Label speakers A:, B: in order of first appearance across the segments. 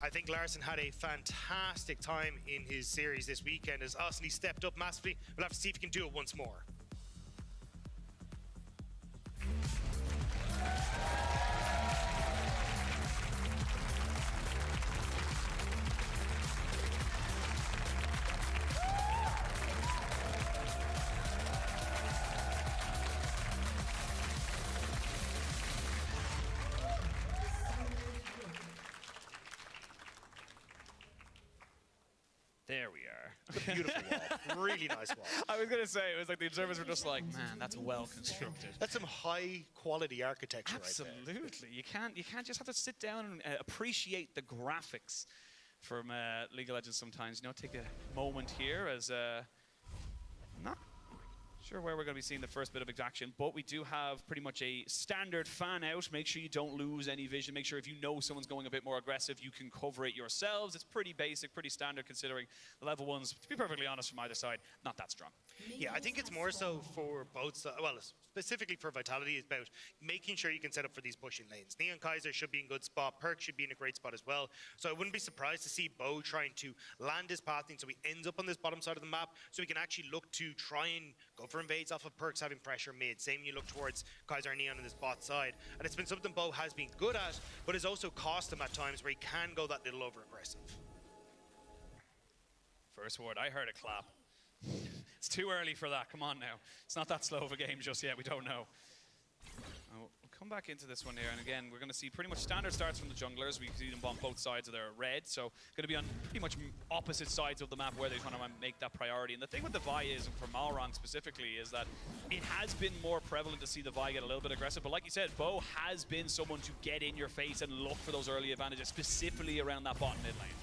A: I think Larson had a fantastic time in his series this weekend as Osney stepped up massively. We'll have to see if he can do it once more.
B: There we are.
A: Beautiful wall. Really nice wall.
B: I was going to say, it was like the observers were just like, man, that's well constructed.
A: That's some high quality architecture
B: Absolutely.
A: right there.
B: You can't just have to sit down and appreciate the graphics from League of Legends sometimes. You know, take a moment here as not sure where we're going to be seeing the first bit of exaction, but we do have pretty much a standard fan out. Make sure you don't lose any vision. Make sure if you know someone's going a bit more aggressive, you can cover it yourselves. It's pretty basic, pretty standard considering the level ones, to be perfectly honest from either side, not that strong.
A: Yeah, I think it's more so for both sides, well, specifically for Vitality, is about making sure you can set up for these pushing lanes. Neon Kaiser should be in a good spot, Perk should be in a great spot as well. So I wouldn't be surprised to see Bo trying to land his pathing so he ends up on this bottom side of the map, so he can actually look to try and go for invades off of Perks having pressure mid. Same you look towards Kaiser and Neon on this bot side. And it's been something Bo has been good at, but has also cost him at times where he can go that little over aggressive.
B: First word, I heard a clap. It's too early for that. Come on now. It's not that slow of a game just yet. We don't know. We'll come back into this one here. And again, we're going to see pretty much standard starts from the junglers. We see them on both sides of their red. So going to be on pretty much opposite sides of the map where they want to make that priority. And the thing with the Vi is, and for Malrang specifically, is that it has been more prevalent to see the Vi get a little bit aggressive. But like you said, Bo has been someone to get in your face and look for those early advantages, specifically around that bottom mid lane.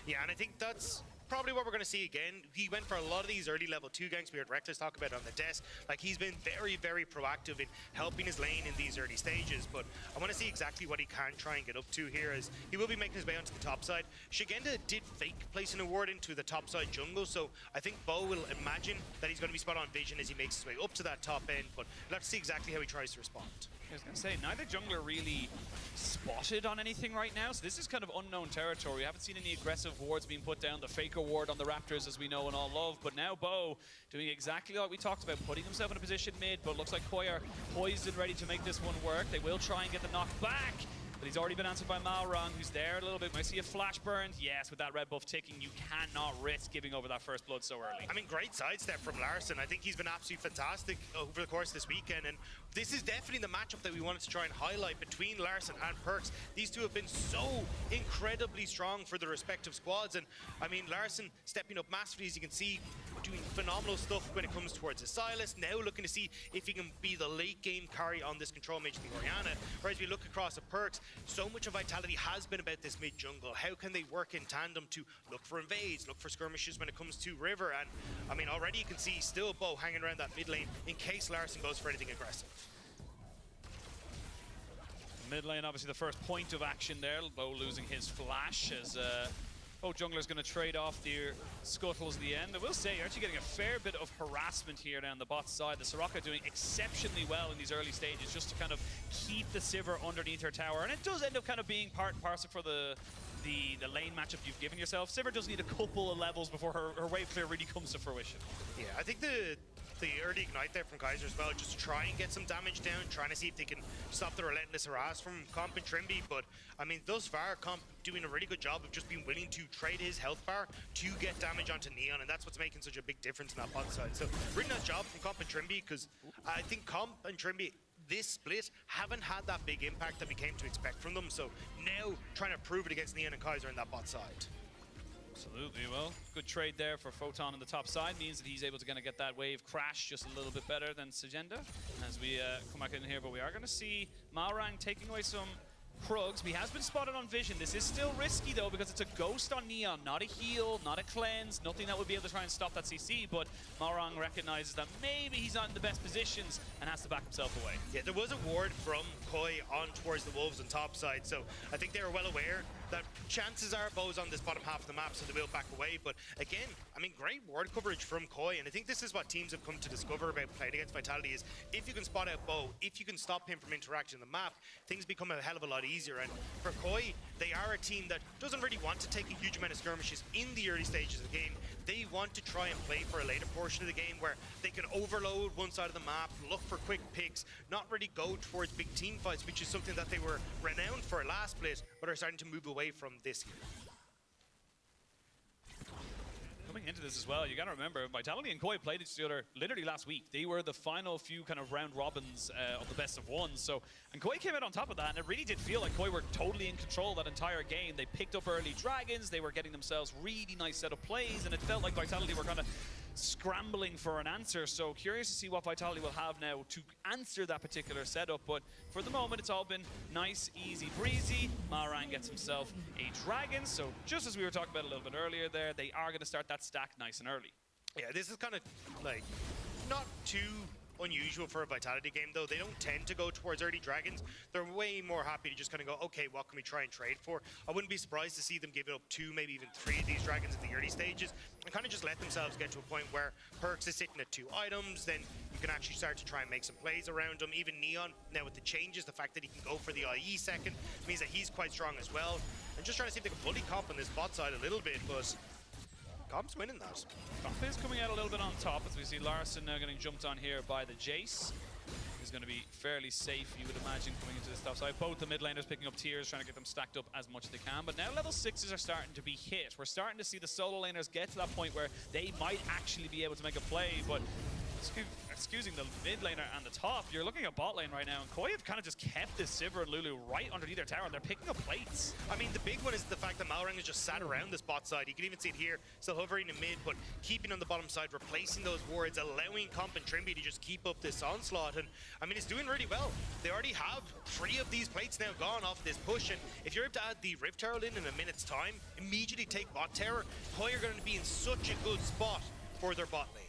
A: Yeah, and I think that's probably what we're going to see again. He went for a lot of these early level 2 ganks. We heard Reckless talk about it on the desk. Like, he's been very, very proactive in helping his lane in these early stages. But I want to see exactly what he can try and get up to here, as he will be making his way onto the top side. Shigenda did fake placing a ward into the top side jungle, so I think Bo will imagine that he's going to be spot on vision as he makes his way up to that top end. But we'll have to see exactly how he tries to respond.
B: I was going to say, neither jungler really spotted on anything right now, so this is kind of unknown territory. We haven't seen any aggressive wards being put down, the Faker ward on the Raptors, as we know and all love, but now Bo doing exactly what we talked about, putting himself in a position mid, but looks like Koi are poised and ready to make this one work. They will try and get the knock back, but he's already been answered by Malrang, who's there a little bit. Might see a flash burn. Yes, with that red buff ticking, you cannot risk giving over that first blood so early.
A: I mean, great sidestep from Larson. I think he's been absolutely fantastic over the course of this weekend, and this is definitely the matchup that we wanted to try and highlight between Larson and Perks. These two have been so incredibly strong for the respective squads, and I mean, Larson stepping up massively, as you can see, doing phenomenal stuff when it comes towards his Silas. Now looking to see if he can be the late game carry on this control mage, the Orianna. Whereas we look across at Perks, so much of Vitality has been about this mid jungle. How can they work in tandem to look for invades, look for skirmishes when it comes to River? And I mean, already you can see still Bo hanging around that mid lane in case Larson goes for anything aggressive.
B: Mid lane, obviously the first point of action there. Bo losing his flash as both junglers going to trade off the scuttles at the end. I will say, you're actually getting a fair bit of harassment here down the bot side. The Soraka doing exceptionally well in these early stages just to kind of keep the Sivir underneath her tower. And it does end up kind of being part and parcel for the lane matchup you've given yourself. Sivir does need a couple of levels before her wave clear really comes to fruition.
A: Yeah, I think the early ignite there from Kaiser as well, just to try and get some damage down, trying to see if they can stop the relentless harass from Comp and Trimby. But I mean, thus far, Comp doing a really good job of just being willing to trade his health bar to get damage onto Neon, and that's what's making such a big difference in that bot side. So really nice job from Comp and Trimby, because I think Comp and Trimby this split haven't had that big impact that we came to expect from them. So now trying to prove it against Neon and Kaiser in that bot side.
B: Absolutely. Well, good trade there for Photon on the top side. Means that he's able to kind of get that wave crash just a little bit better than Sajenda as we come back in here. But we are going to see Malrang taking away some Krugs. He has been spotted on vision. This is still risky though, because it's a ghost on Neon, not a heal, not a cleanse, nothing that would be able to try and stop that CC. But Malrang recognizes that maybe he's not in the best positions and has to back himself away.
A: Yeah, there was a ward from Koi on towards the Wolves on top side, so I think they were well aware that chances are Bo's on this bottom half of the map, so they will back away. But again, I mean, great ward coverage from Koi, and I think this is what teams have come to discover about playing against Vitality is if you can spot out Bo, if you can stop him from interacting the map, things become a hell of a lot easier. And for Koi, they are a team that doesn't really want to take a huge amount of skirmishes in the early stages of the game. They want to try and play for a later portion of the game where they can overload one side of the map, look for quick picks, not really go towards big team fights, which is something that they were renowned for last split, but are starting to move away from this year.
B: Coming into this as well, you got to remember, Vitality and Koi played each other literally last week. They were the final few kind of round robins of the best of one. So, and Koi came out on top of that, and it really did feel like Koi were totally in control that entire game. They picked up early dragons, they were getting themselves really nice set of plays, and it felt like Vitality were kind of scrambling for an answer. So curious to see what Vitality will have now to answer that particular setup. But for the moment, it's all been nice, easy breezy. Malrang gets himself a dragon. So just as we were talking about a little bit earlier there, they are going to start that stack nice and early.
A: Yeah, this is kind of like not too unusual for a Vitality game, though. They don't tend to go towards early dragons. They're way more happy to just kind of go, okay, what can we try and trade for? I wouldn't be surprised to see them give it up 2, maybe even 3 of these dragons in the early stages and kind of just let themselves get to a point where Perks is sitting at 2 items, then you can actually start to try and make some plays around him. Even Neon, now with the changes, the fact that he can go for the IE second means that he's quite strong as well. And just trying to see if they can bully Comp on this bot side a little bit, but Comp's winning that.
B: Comp is coming out a little bit on top as we see Larson now getting jumped on here by the Jace. He's going to be fairly safe, you would imagine, coming into this top side. Both the mid laners picking up tiers, trying to get them stacked up as much as they can. But now level 6s are starting to be hit. We're starting to see the solo laners get to that point where they might actually be able to make a play, but excusing the mid laner and the top, you're looking at bot lane right now, and Koi have kind of just kept this Sivir and Lulu right underneath their tower, and they're picking up plates.
A: I mean, the big one is the fact that Malrang has just sat around this bot side. You can even see it here, still hovering in mid, but keeping on the bottom side, replacing those wards, allowing Comp and Trimby to just keep up this onslaught. And I mean, it's doing really well. They already have 3 of these plates now gone off this push, and if you're able to add the Rift Herald in a minute's time, immediately take bot terror, Koi are going to be in such a good spot for their bot lane.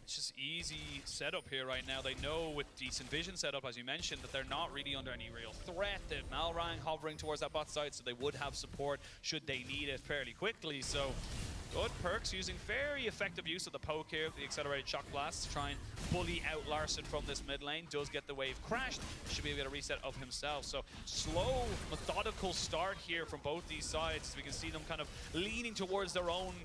B: It's just easy setup here right now. They know with decent vision setup, as you mentioned, that they're not really under any real threat. They have Malrang hovering towards that bot side, so they would have support should they need it fairly quickly. So good Perks using very effective use of the poke here, the accelerated shock blast to try and bully out Larson from this mid lane. Does get the wave crashed, should be able to get a reset of himself. So slow, methodical start here from both these sides. We can see them kind of leaning towards their own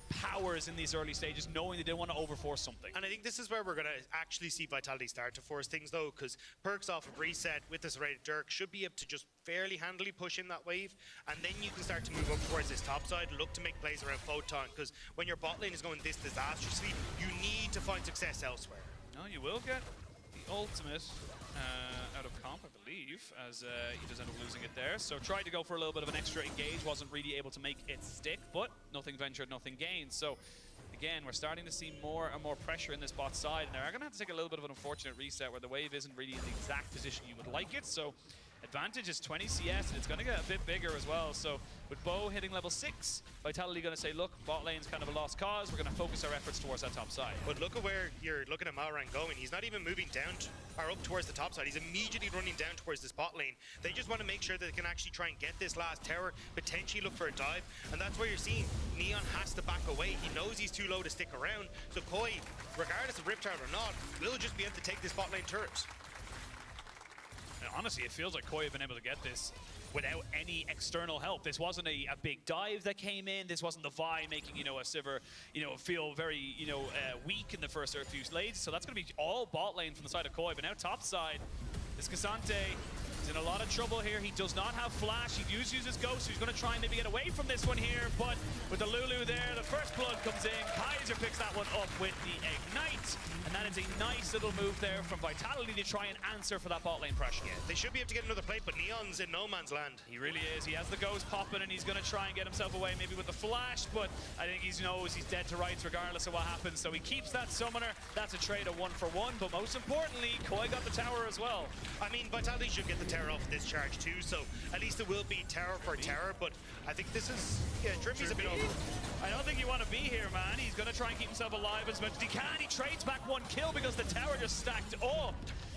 B: powers in these early stages, knowing they didn't want to overforce something.
A: And I think this is where we're going to actually see Vitality start to force things, though, because Perks off of reset with this rated Dirk should be able to just fairly handily push in that wave, and then you can start to move up towards this top side, look to make plays around Photon, because when your bot lane is going this disastrously, you need to find success elsewhere.
B: No, you will get the ultimate out of Comp, I believe, as he does end up losing it there. So tried to go for a little bit of an extra engage, wasn't really able to make it stick, but nothing ventured, nothing gained. So again, we're starting to see more and more pressure in this bot side, and they're going to have to take a little bit of an unfortunate reset where the wave isn't really in the exact position you would like it. So advantage is 20 CS, and it's going to get a bit bigger as well. So with Bo hitting level 6, Vitality going to say, look, bot lane's kind of a lost cause. We're going to focus our efforts towards that top side.
A: But look at where you're looking at Malrang going. He's not even moving down or up towards the top side. He's immediately running down towards this bot lane. They just want to make sure that they can actually try and get this last tower, potentially look for a dive. And that's where you're seeing Neon has to back away. He knows he's too low to stick around. So Koi, regardless of Rift Herald or not, will just be able to take this bot lane turret.
B: Honestly, it feels like Koi have been able to get this without any external help. This wasn't a big dive that came in. This wasn't the Vi making, a Sivir, feel very, weak in the first few lanes. So that's going to be all bot lane from the side of Koi. But now top side, this Cassante is in a lot of trouble here. He does not have flash. He does use his ghost. So he's going to try and maybe get away from this one here. But with the Lulu there, the first blood comes in. Kaiser picks that one up with the Ignite. And that is a nice little move there from Vitality to try and answer for that bot lane pressure.
A: Yeah, they should be able to get another plate, but Neon's in no man's land.
B: He really is. He has the ghost popping, and he's going to try and get himself away maybe with the flash, but I think he knows he's dead to rights regardless of what happens. So he keeps that summoner. That's a trade of 1-for-1, but most importantly, Koi got the tower as well.
A: I mean, Vitality should get the tower off this charge too, so at least it will be tower for tower, but I think this is, Drippy's a bit over.
B: I don't think you want to be here, man. He's going to try and keep himself alive as much as he can. He trades back 1 kill because the tower just stacked up.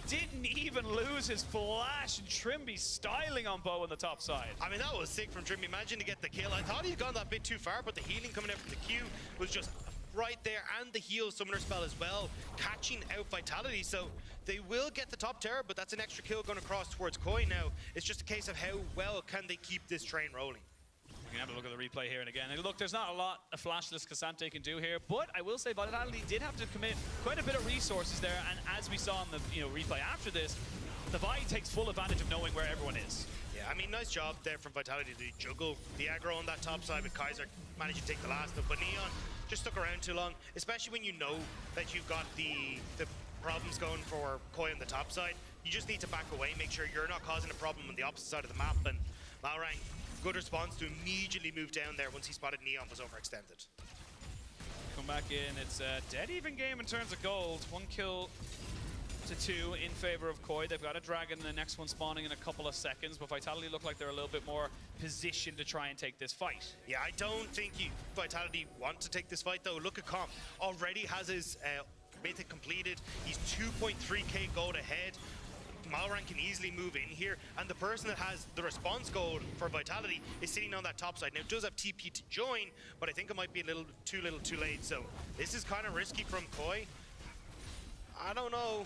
B: didn't even lose his flash, and Trimby styling on Bo on the top side.
A: I mean, that was sick from Trimby. Imagine to get the kill. I thought he'd gone that bit too far, but the healing coming out from the Q was just right there, and the heal summoner spell as well, catching out Vitality. So they will get the top tower, but that's an extra kill going across towards Koi now. It's just a case of how well can they keep this train rolling.
B: We can have a look at the replay here and again. And look, there's not a lot a flashless Cassante can do here, but I will say Vitality did have to commit quite a bit of resources there, and as we saw in the replay after this, the Vi takes full advantage of knowing where everyone is.
A: Yeah, I mean, nice job there from Vitality to juggle the aggro on that top side, with Kaiser managing to take the last of, but Neon just stuck around too long, especially when you know that you've got the problems going for Koi on the top side. You just need to back away, make sure you're not causing a problem on the opposite side of the map, and Malrang, good response to immediately move down there once he spotted Neon was overextended.
B: Come back in, it's a dead even game in terms of gold. 1 kill to 2 in favor of Koi. They've got a dragon, the next one spawning in a couple of seconds, but Vitality look like they're a little bit more positioned to try and take this fight. Yeah,
A: I don't think Vitality want to take this fight though. Look at Comp, already has his mythic completed. He's 2.3k gold ahead. Malrang can easily move in here, and the person that has the response gold for Vitality is sitting on that top side. Now, it does have TP to join, but I think it might be a little too late. So this is kind of risky from Koi. I don't know.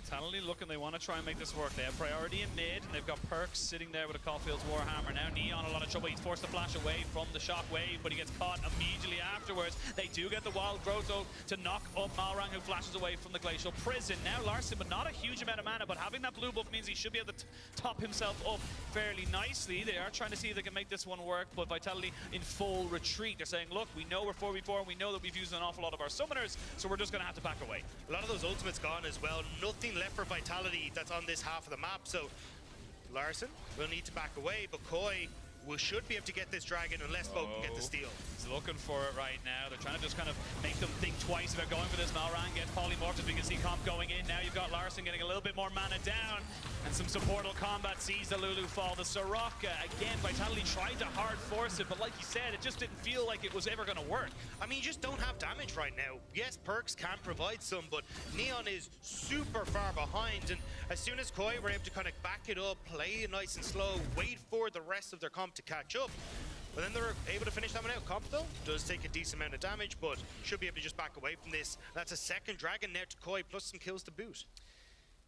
B: Vitality looking, they want to try and make this work. They have priority in mid, and they've got Perks sitting there with a Caulfield's Warhammer. Now Neon a lot of trouble. He's forced to flash away from the shockwave, but he gets caught immediately afterwards. They do get the wild growth though to knock up Malrang, who flashes away from the glacial prison. Now Larson, but not a huge amount of mana, but having that blue buff means he should be able to top himself up fairly nicely. They are trying to see if they can make this one work, but Vitality in full retreat. They're saying, look, we know we're 4v4, and we know that we've used an awful lot of our summoners, so we're just going to have to back away.
A: A lot of those ultimates gone as well. Nothing left for Vitality that's on this half of the map, so Larson will need to back away, but Koi should be able to get this dragon unless Bo can get the steal.
B: He's looking for it right now. They're trying to just kind of make them think twice about going for this. Malrang gets polymorphed, as we can see Comp going in. Now you've got Larson getting a little bit more mana down, and some supportal combat sees the Lulu fall. The Soraka, again, Vitality tried to hard force it, but like you said, it just didn't feel like it was ever going to work.
A: I mean, you just don't have damage right now. Yes, Perks can provide some, but Neon is super far behind, and as soon as Koi were able to kind of back it up, play it nice and slow, wait for the rest of their comp to catch up, but then they're able to finish that one out. Comp, though, does take a decent amount of damage, but should be able to just back away from this. That's a second dragon now to Koi, plus some kills to boot.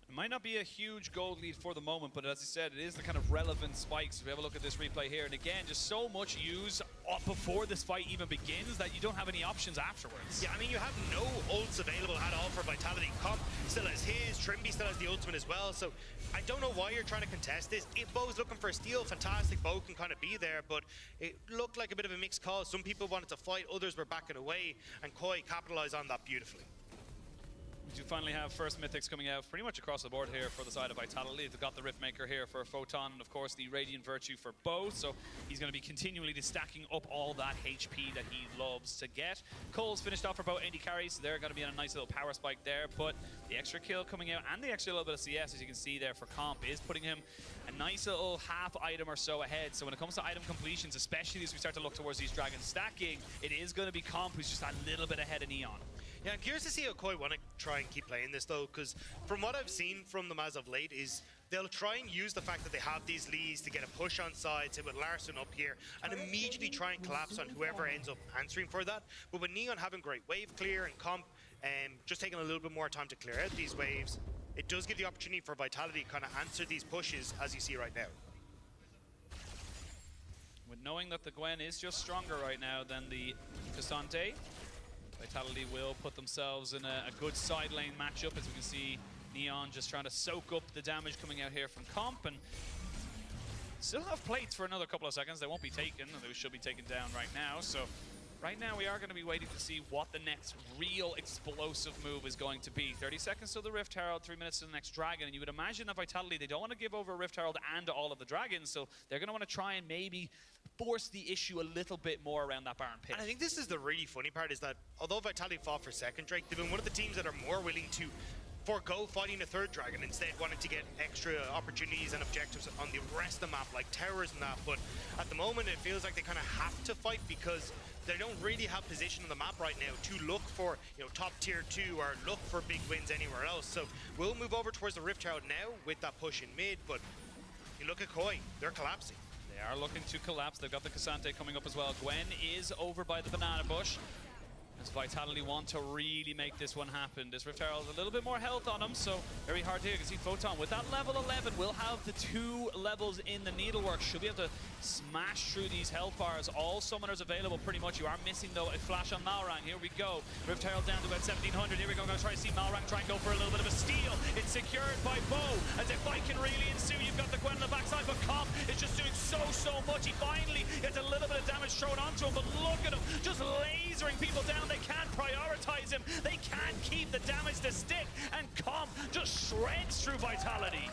B: It might not be a huge gold lead for the moment, but as I said, it is the kind of relevant spikes. If we have a look at this replay here, and again, just so much use before this fight even begins that you don't have any options afterwards.
A: Yeah, I mean, you have no ults available at all for Vitality. Comp still has his, Trimby still has the ultimate as well, so I don't know why you're trying to contest this. If Bo's looking for a steal, fantastic, Bo can kind of be there, but it looked like a bit of a mixed call. Some people wanted to fight, others were backing away, and Koi capitalized on that beautifully.
B: We do finally have first mythics coming out pretty much across the board here for the side of Vitality. They've got the Riftmaker here for Photon, and of course the Radiant Virtue for Bo, so he's going to be continually stacking up all that HP that he loves to get. Cole's finished off for Bo, 80 carries, so they're going to be on a nice little power spike there, but the extra kill coming out and the extra little bit of CS, as you can see there for Comp, is putting him a nice little half item or so ahead. So when it comes to item completions, especially as we start to look towards these dragons stacking, it is going to be Comp who's just a little bit ahead of Neon.
A: Yeah, I'm curious to see how Koi want to try and keep playing this though, because from what I've seen from them as of late is they'll try and use the fact that they have these leads to get a push on sides, with Larson up here, and immediately try and collapse on whoever ends up answering for that. But with Neon having great wave clear and Comp just taking a little bit more time to clear out these waves, it does give the opportunity for Vitality to kind of answer these pushes as you see right now.
B: With knowing that the Gwen is just stronger right now than the Cassante, Vitality will put themselves in a good side lane matchup, as we can see Neon just trying to soak up the damage coming out here from Comp, and still have plates for another couple of seconds. They won't be taken, they should be taken down right now, so right now we are going to be waiting to see what the next real explosive move is going to be. 30 seconds to the Rift Herald, 3 minutes to the next dragon, and you would imagine that Vitality, they don't want to give over Rift Herald and all of the dragons, so they're going to want to try and maybe force the issue a little bit more around that Baron pit.
A: And I think this is the really funny part, is that although Vitality fought for second Drake, they've been one of the teams that are more willing to forego fighting the third dragon, instead wanted to get extra opportunities and objectives on the rest of the map, like towers and that. But at the moment, it feels like they kind of have to fight because they don't really have position on the map right now to look for, you know, top tier 2 or look for big wins anywhere else. So we'll move over towards the Rift Herald now with that push in mid, but you look at Koi, they're collapsing.
B: They are looking to collapse. They've got the Cassante coming up as well. Gwen is over by the banana bush. As Vitality want to really make this one happen. This Rift Herald a little bit more health on him, so very hard to hit. You can see Photon with that level 11 will have the 2 levels in the needlework. Should be able to smash through these health bars. All summoners available pretty much. You are missing though a flash on Malrang. Here we go. Rift Herald down to about 1700. Here we go. I'm going to try to see Malrang try and go for a little bit of a steal. It's secured by Bo. As if fight can really ensue. You've got the Gwen on the backside, but Comp is just doing so much. He finally gets a little bit of damage thrown onto him, but look at him just lasering people down. They can't prioritize him. They can't keep the damage to stick, and Comp just shreds through Vitality.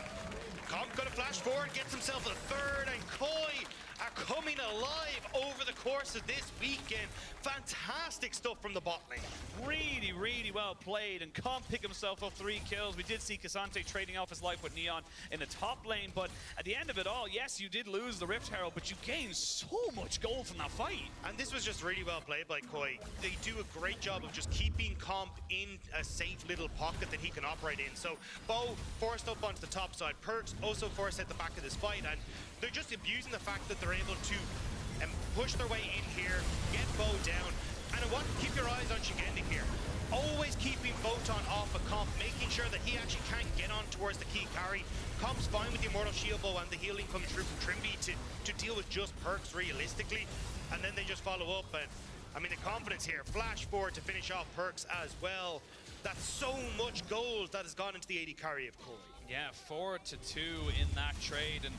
A: Comp got a flash forward, gets himself a third, and Koi are coming alive over the course of this weekend. Fantastic stuff from the bot lane.
B: Really well played, and Comp pick himself up 3 kills. We did see Cassante trading off his life with Neon in the top lane, but at the end of it all, yes, you did lose the Rift Herald, but you gained so much gold from that fight.
A: And this was just really well played by Koi. They do a great job of just keeping Comp in a safe little pocket that he can operate in. So Bo forced up onto the top side. Perks also forced at the back of this fight, and they're just abusing the fact that they're able to push their way in here, get Bo down. And I want to keep your eyes on Shigendi here. Always keeping Photon off of Comp, making sure that he actually can't get on towards the key carry. Comp's fine with the Immortal Shield Bow and the healing coming through from Trimby to deal with just Perks realistically. And then they just follow up. And I mean, the confidence here. Flash forward to finish off Perks as well. That's so much gold that has gone into the AD carry of Koi.
B: Yeah, 4-2 in that trade. And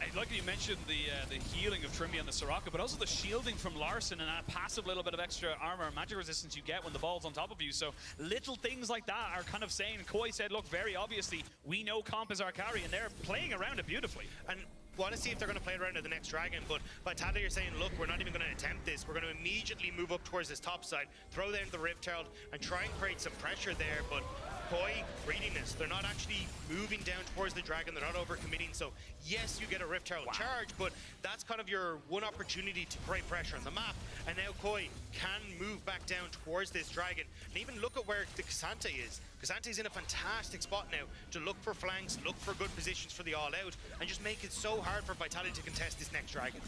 B: I'd like you mentioned the healing of Trimby and the Soraka, but also the shielding from Larson and that passive little bit of extra armor and magic resistance you get when the ball's on top of you. So little things like that are kind of saying, Koi said, look, very obviously, we know Comp is our carry, and they're playing around it beautifully.
A: And want to see if they're going to play around to the next dragon, but Vitality are saying, look, we're not even going to attempt this. We're going to immediately move up towards this top side, throw down the Rift Herald, and try and create some pressure there. But Koi reading this, they're not actually moving down towards the dragon, they're not overcommitting. So yes, you get a Rift Herald charge, but that's kind of your one opportunity to create pressure on the map. And now Koi can move back down towards this dragon, and even look at where the Cassante is. Cassante's in a fantastic spot now to look for flanks, look for good positions for the all-out, and just make it so hard for Vitality to contest this next dragon.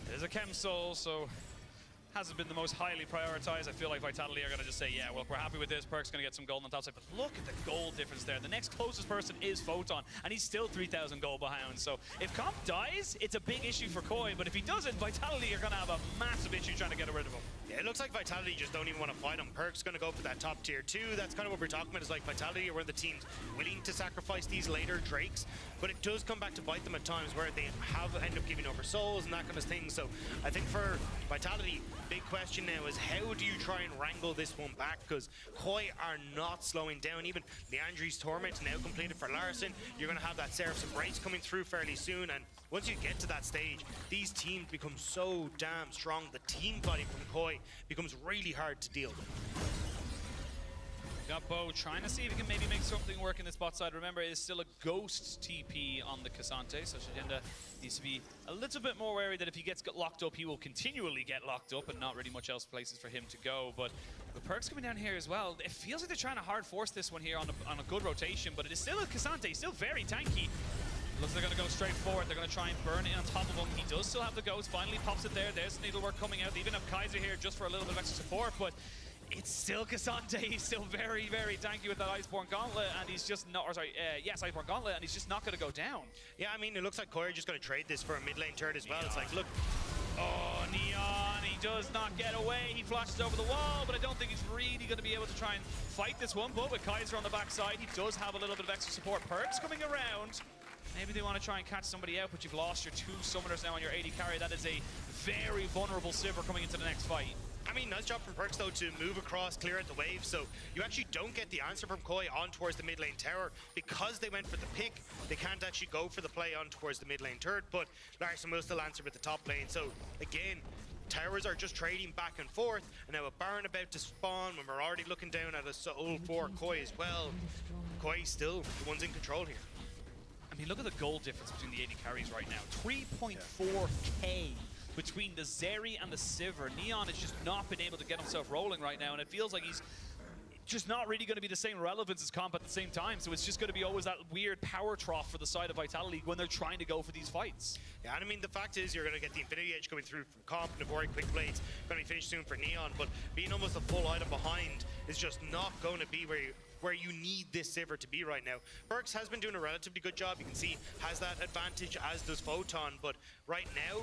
B: There's a Chem Soul, so hasn't been the most highly prioritized. I feel like Vitality are going to just say, yeah, well, we're happy with this. Perk's going to get some gold on the top side. But look at the gold difference there. The next closest person is Photon, and he's still 3,000 gold behind. So if Comp dies, it's a big issue for Koi. But if he doesn't, Vitality are going to have a massive issue trying to get rid of him.
A: Yeah, it looks like Vitality just don't even want to fight him. Perk's going to go for that top tier 2. That's kind of what we're talking about, is like Vitality are one of the teams willing to sacrifice these later Drakes. But it does come back to bite them at times where they have end up giving over souls and that kind of thing. So I think for Vitality, big question now is how do you try and wrangle this one back? Because Koi are not slowing down. Even the Andrew's Torment now completed for Larson. You're going to have that Seraph's Embrace coming through fairly soon. And once you get to that stage, these teams become so damn strong. The team body from Koi becomes really hard to deal with.
B: Got Bo trying to see if he can maybe make something work in this bot side. Remember, it is still a ghost TP on the Cassante, so Shigenda needs to be a little bit more wary that if he gets locked up, he will continually get locked up and not really much else places for him to go. But the Perks coming down here as well, it feels like they're trying to hard force this one here on a good rotation, but it is still a Cassante, still very tanky. Looks like they're going to go straight forward. They're going to try and burn it on top of him. He does still have the ghost, finally pops it there. There's the needlework coming out. They even have Kaiser here just for a little bit of extra support, but it's still Cassante. He's still very, very tanky with that Iceborne Gauntlet, and he's just not, or sorry, yes, Iceborne Gauntlet, and he's just not going to go down. Yeah, I mean, it looks like Koi are just going to trade this for a mid lane turret as well. Neon. It's like, look. Oh, Neon, he does not get away. He flashes over the wall, but I don't think he's really going to be able to try and fight this one. But with Kaiser on the backside, he does have a little bit of extra support. Perks coming around. Maybe they want to try and catch somebody out, but you've lost your 2 summoners now on your AD carry. That is a very vulnerable Sivir coming into the next fight.
A: I mean, nice job from Perks, though, to move across, clear out the wave, so you actually don't get the answer from Koi on towards the mid lane tower. Because they went for the pick, they can't actually go for the play on towards the mid lane turret, but Larson will still answer with the top lane. So, again, towers are just trading back and forth, and now a Baron about to spawn when we're already looking down at a soul for Koi as well. Koi still the one's in control here.
B: I mean, look at the gold difference between the AD carries right now. 3.4k between the Zeri and the Sivir. Neon has just not been able to get himself rolling right now, and it feels like he's just not really going to be the same relevance as Comp at the same time. So it's just going to be always that weird power trough for the side of Vitality when they're trying to go for these fights.
A: Yeah, and I mean, the fact is you're going to get the Infinity Edge coming through from Comp, Navori, Quick Blades, going to be finished soon for Neon, but being almost a full item behind is just not going to be where you need this Sivir to be right now. Perks has been doing a relatively good job. You can see has that advantage, as does Photon, but right now,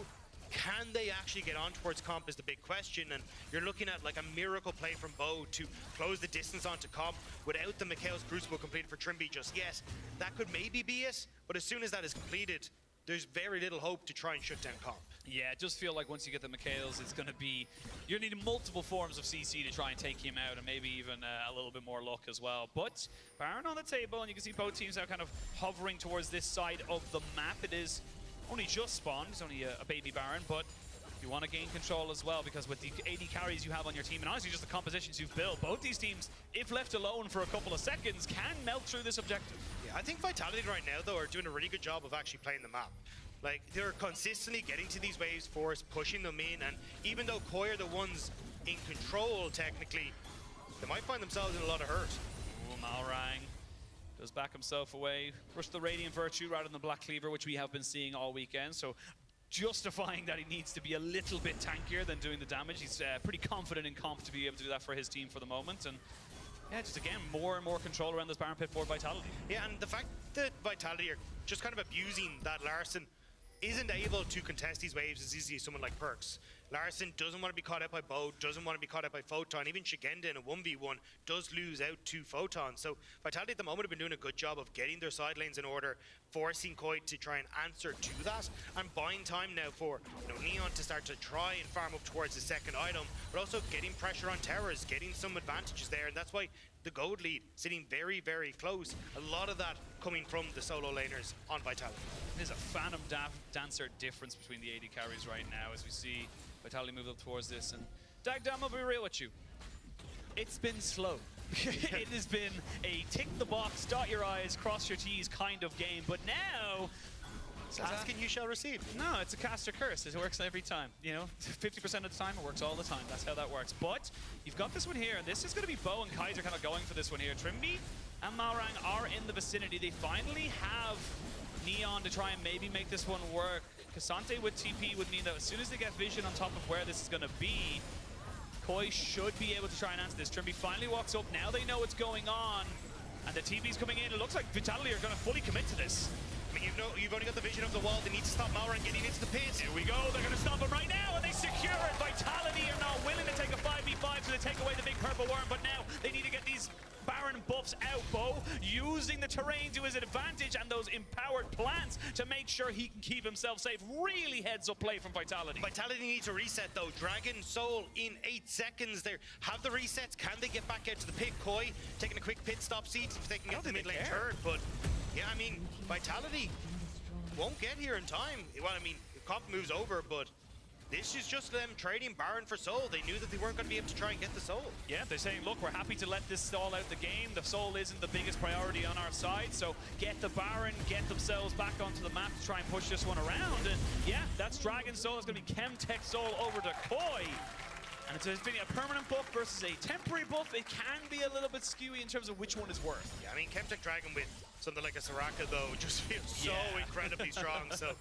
A: can they actually get on towards Comp is the big question, and you're looking at like a miracle play from Bo to close the distance onto Comp without the Mikhail's Crucible completed for Trimby just yet. That could maybe be it, but as soon as that is completed, there's very little hope to try and shut down Comp.
B: Yeah, it just feel like once you get the Mikhails, it's going to be, you're needing multiple forms of CC to try and take him out, and maybe even a little bit more luck as well. But Baron on the table, and you can see both teams now kind of hovering towards this side of the map. It is only just spawned, it's only a baby Baron, but you want to gain control as well, because with the AD carries you have on your team, and honestly just the compositions you've built, both these teams, if left alone for a couple of seconds, can melt through this objective.
A: Yeah, I think Vitality right now, though, are doing a really good job of actually playing the map. Like, they're consistently getting to these waves for us, pushing them in, and even though Koi are the ones in control, technically, they might find themselves in a lot of hurt.
B: Ooh, Malrang does back himself away. Rush the Radiant Virtue rather than the Black Cleaver, which we have been seeing all weekend, so justifying that he needs to be a little bit tankier than doing the damage. He's pretty confident in Comp to be able to do that for his team for the moment, and yeah, just again, more and more control around this Baron pit for Vitality.
A: Yeah, and the fact that Vitality are just kind of abusing that Larson isn't able to contest these waves as easily as someone like Perks. Larson doesn't want to be caught out by Bo, doesn't want to be caught out by Photon. Even Shigenda in a 1v1 does lose out to Photon. So Vitality at the moment have been doing a good job of getting their side lanes in order, forcing Koi to try and answer to that, and buying time now for Neon to start to try and farm up towards the second item, but also getting pressure on towers, getting some advantages there, and that's why the gold lead sitting very, very close. A lot of that coming from the solo laners on Vitality.
B: There's a Phantom Dancer difference between the AD carries right now as we see Vitality move up towards this. And Dagdam, I'll be real with you. It's been slow. It has been a tick the box, dot your I's, cross your T's kind of game. But now,
A: ask and you shall receive.
B: No, it's a caster curse. It works every time. You know, 50% of the time, it works all the time. That's how that works. But you've got this one here, and this is going to be Bo and Kaiser kind of going for this one here. Trimby and Malrang are in the vicinity. They finally have Neon to try and maybe make this one work. Cassante with TP would mean that as soon as they get vision on top of where this is going to be, Koi should be able to try and answer this. Trimby finally walks up. Now they know what's going on, and the TP's coming in. It looks like Vitality are going to fully commit to this.
A: I mean, you've only got the vision of the wall. They need to stop Malrang getting into the pit.
B: Here we go. They're going to stop him right now, and they secure it. Vitality are not willing to take a 5v5, so they take away the big purple worm, but now they need to get these Baron buffs out. Bo using the terrain to his advantage and those empowered plants to make sure he can keep himself safe. Really heads up play from Vitality.
A: Vitality needs to reset though. Dragon Soul in 8 seconds there. Have the resets. Can they get back out to the pit? Koi taking a quick pit stop seat if they can get the mid lane turret. But yeah, I mean, Vitality won't get here in time. Well, I mean, Comp moves over, but this is just them trading Baron for Soul. They knew that they weren't going to be able to try and get the Soul. Yeah,
B: they're saying, look, we're happy to let this stall out the game. The Soul isn't the biggest priority on our side, so get the Baron, get themselves back onto the map to try and push this one around. And yeah, that's Dragon Soul. It's going to be Chemtech Soul over to Koi. And it's been a permanent buff versus a temporary buff. It can be a little bit skewy in terms of which one is worth.
A: Yeah, I mean, Chemtech Dragon with something like a Soraka, though, just feels so incredibly strong. So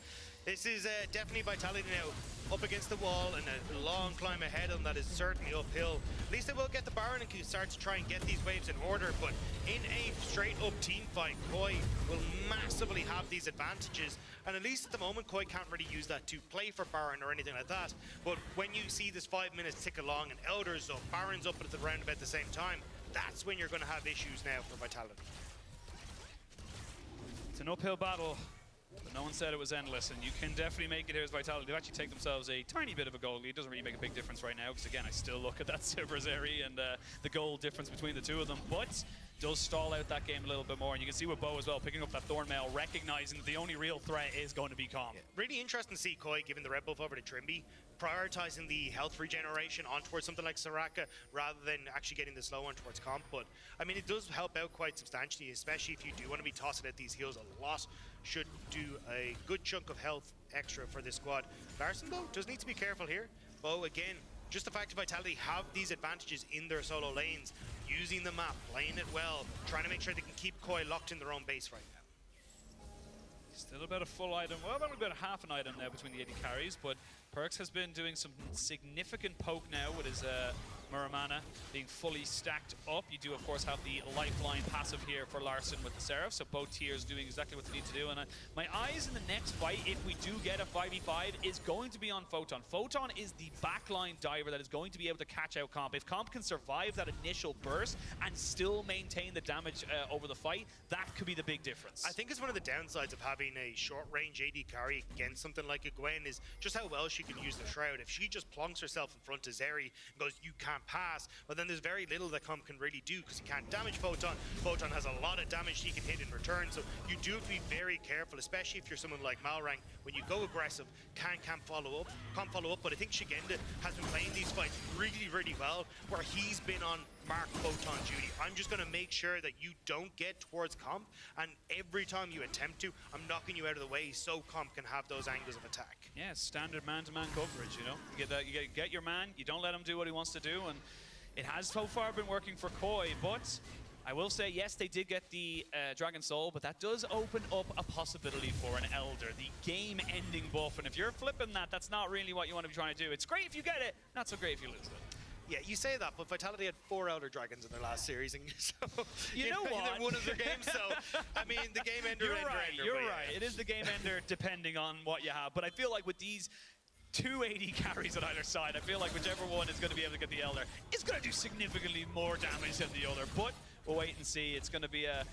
A: this is definitely Vitality now up against the wall, and a long climb ahead of them that is certainly uphill. At least they will get the Baron and can start to try and get these waves in order, but in a straight-up team fight, Koi will massively have these advantages, and at least at the moment, Koi can't really use that to play for Baron or anything like that. But when you see this 5 minutes tick along and Elder's up, Baron's up at the round about the same time, that's when you're going to have issues now for Vitality.
B: It's an uphill battle But no one said it was endless, and you can definitely make it here as Vitality. They've actually taken themselves a tiny bit of a goal lead. It doesn't really make a big difference right now, because again, I still look at that Silverzeri and the goal difference between the two of them. But does stall out that game a little bit more, and you can see with Bo as well, picking up that Thornmail, recognizing that the only real threat is going to be Calm.
A: Yeah. Really interesting to see Koi giving the red buff over to Trimby, prioritizing the health regeneration on towards something like Soraka rather than actually getting the slow one towards Comp. But I mean, it does help out quite substantially, especially if you do want to be tossing at these heals a lot. Should do a good chunk of health extra for this squad. Larson though does need to be careful here. Bo again, just the fact that Vitality have these advantages in their solo lanes, using the map, playing it well, trying to make sure they can keep Koi locked in their own base right now.
B: Still about a full item, well, about half an item now between the 80 carries, but Perks has been doing some significant poke now with his Muramana being fully stacked up. You do, of course, have the lifeline passive here for Larson with the Seraph, so both tiers doing exactly what they need to do. And my eyes in the next fight, if we do get a 5v5, is going to be on Photon. Photon is the backline diver that is going to be able to catch out Comp. If Comp can survive that initial burst and still maintain the damage over the fight, that could be the big difference.
A: I think it's one of the downsides of having a short-range AD carry against something like a Gwen is just how well she can use the Shroud. If she just plonks herself in front of Zeri and goes, you can't pass, but then there's very little that Comp can really do because he can't damage Photon. Photon has a lot of damage he can hit in return, so you do have to be very careful, especially if you're someone like Malrang. When you go aggressive, can't follow up, but I think Shigenda has been playing these fights really, really well, where he's been on Mark Photon duty. I'm just going to make sure that you don't get towards Comp, and every time you attempt to, I'm knocking you out of the way so Comp can have those angles of attack.
B: Yeah, standard man-to-man coverage, you know. You get your man, you don't let him do what he wants to do, and it has so far been working for Koi, but I will say, yes, they did get the Dragon Soul, but that does open up a possibility for an Elder, the game-ending buff, and if you're flipping that, that's not really what you want to be trying to do. It's great if you get it, not so great if you lose it.
A: Yeah, you say that, but Vitality had 4 Elder Dragons in their last series, and so
B: you know what?
A: One of their games. So I mean, the game ender.
B: You're right. You're right. It is the game ender, depending on what you have. But I feel like with these 280 carries on either side, I feel like whichever one is going to be able to get the Elder is going to do significantly more damage than the other. But we'll wait and see. It's going to be a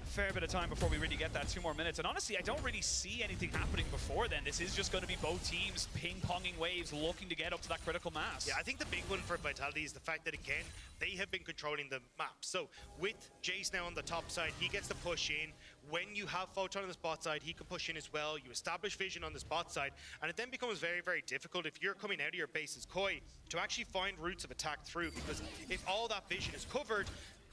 B: fair bit of time before we really get that. 2 more minutes, and honestly I don't really see anything happening before then. This is just going to be both teams ping-ponging waves, looking to get up to that critical mass.
A: Yeah, I think the big one for Vitality is the fact that again they have been controlling the map. So with Jace now on the top side, he gets to push in. When you have Photon on the spot side, he can push in as well. You establish vision on the spot side, and it then becomes very, very difficult if you're coming out of your base as Koi to actually find routes of attack through, because if all that vision is covered,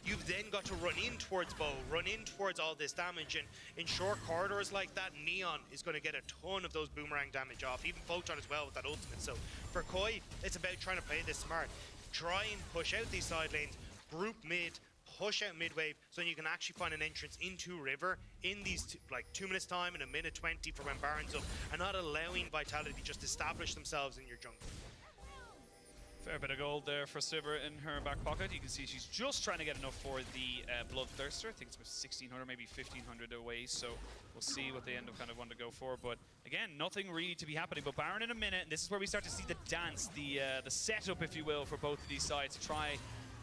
A: you've then got to run in towards Bo, run in towards all this damage, and in short corridors like that, Neon is going to get a ton of those boomerang damage off, even Photon as well with that ultimate. So for Koi, it's about trying to play this smart. Try and push out these side lanes, group mid, push out mid wave, so you can actually find an entrance into River in these like 2 minutes time and a minute 20 for when Baron's up, and not allowing Vitality to just establish themselves in your jungle.
B: Fair bit of gold there for Sivir in her back pocket. You can see she's just trying to get enough for the Bloodthirster. I think it's 1,600, maybe 1,500 away, so we'll see what they end up kind of wanting to go for. But again, nothing really to be happening. But Baron in a minute, and this is where we start to see the dance, the setup, if you will, for both of these sides to try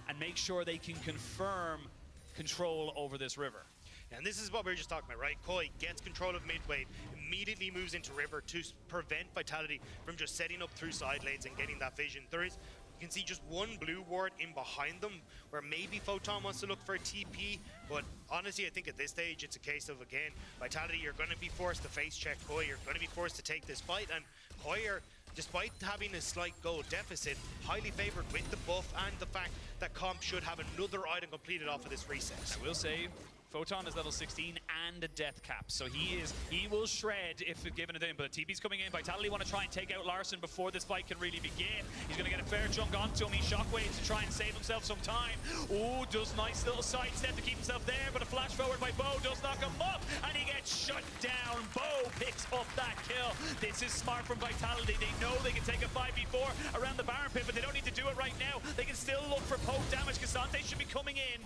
B: and make sure they can confirm control over this river.
A: And this is what we were just talking about, right? Koi gets control of mid wave, immediately moves into River to prevent Vitality from just setting up through side lanes and getting that vision. You can see just one blue ward in behind them, where maybe Photon wants to look for a TP, but honestly, I think at this stage, it's a case of, again, Vitality, you're going to be forced to face check Koi, you're going to be forced to take this fight, and Koi are, despite having a slight gold deficit, highly favored with the buff and the fact that Comp should have another item completed off of this reset.
B: I will say, Photon is level 16 and a death cap, so he will shred if given it in, but the TP's coming in. Vitality want to try and take out Larson before this fight can really begin. He's going to get a fair chunk onto him. He shockwaves to try and save himself some time. Oh, does nice little sidestep to keep himself there, but a flash forward by Bo does knock him up, and he gets shut down. Bo picks up that kill. This is smart from Vitality. They know they can take a 5v4 around the Baron pit, but they don't need to do it right now. They can still look for poke damage. Cassante should be coming in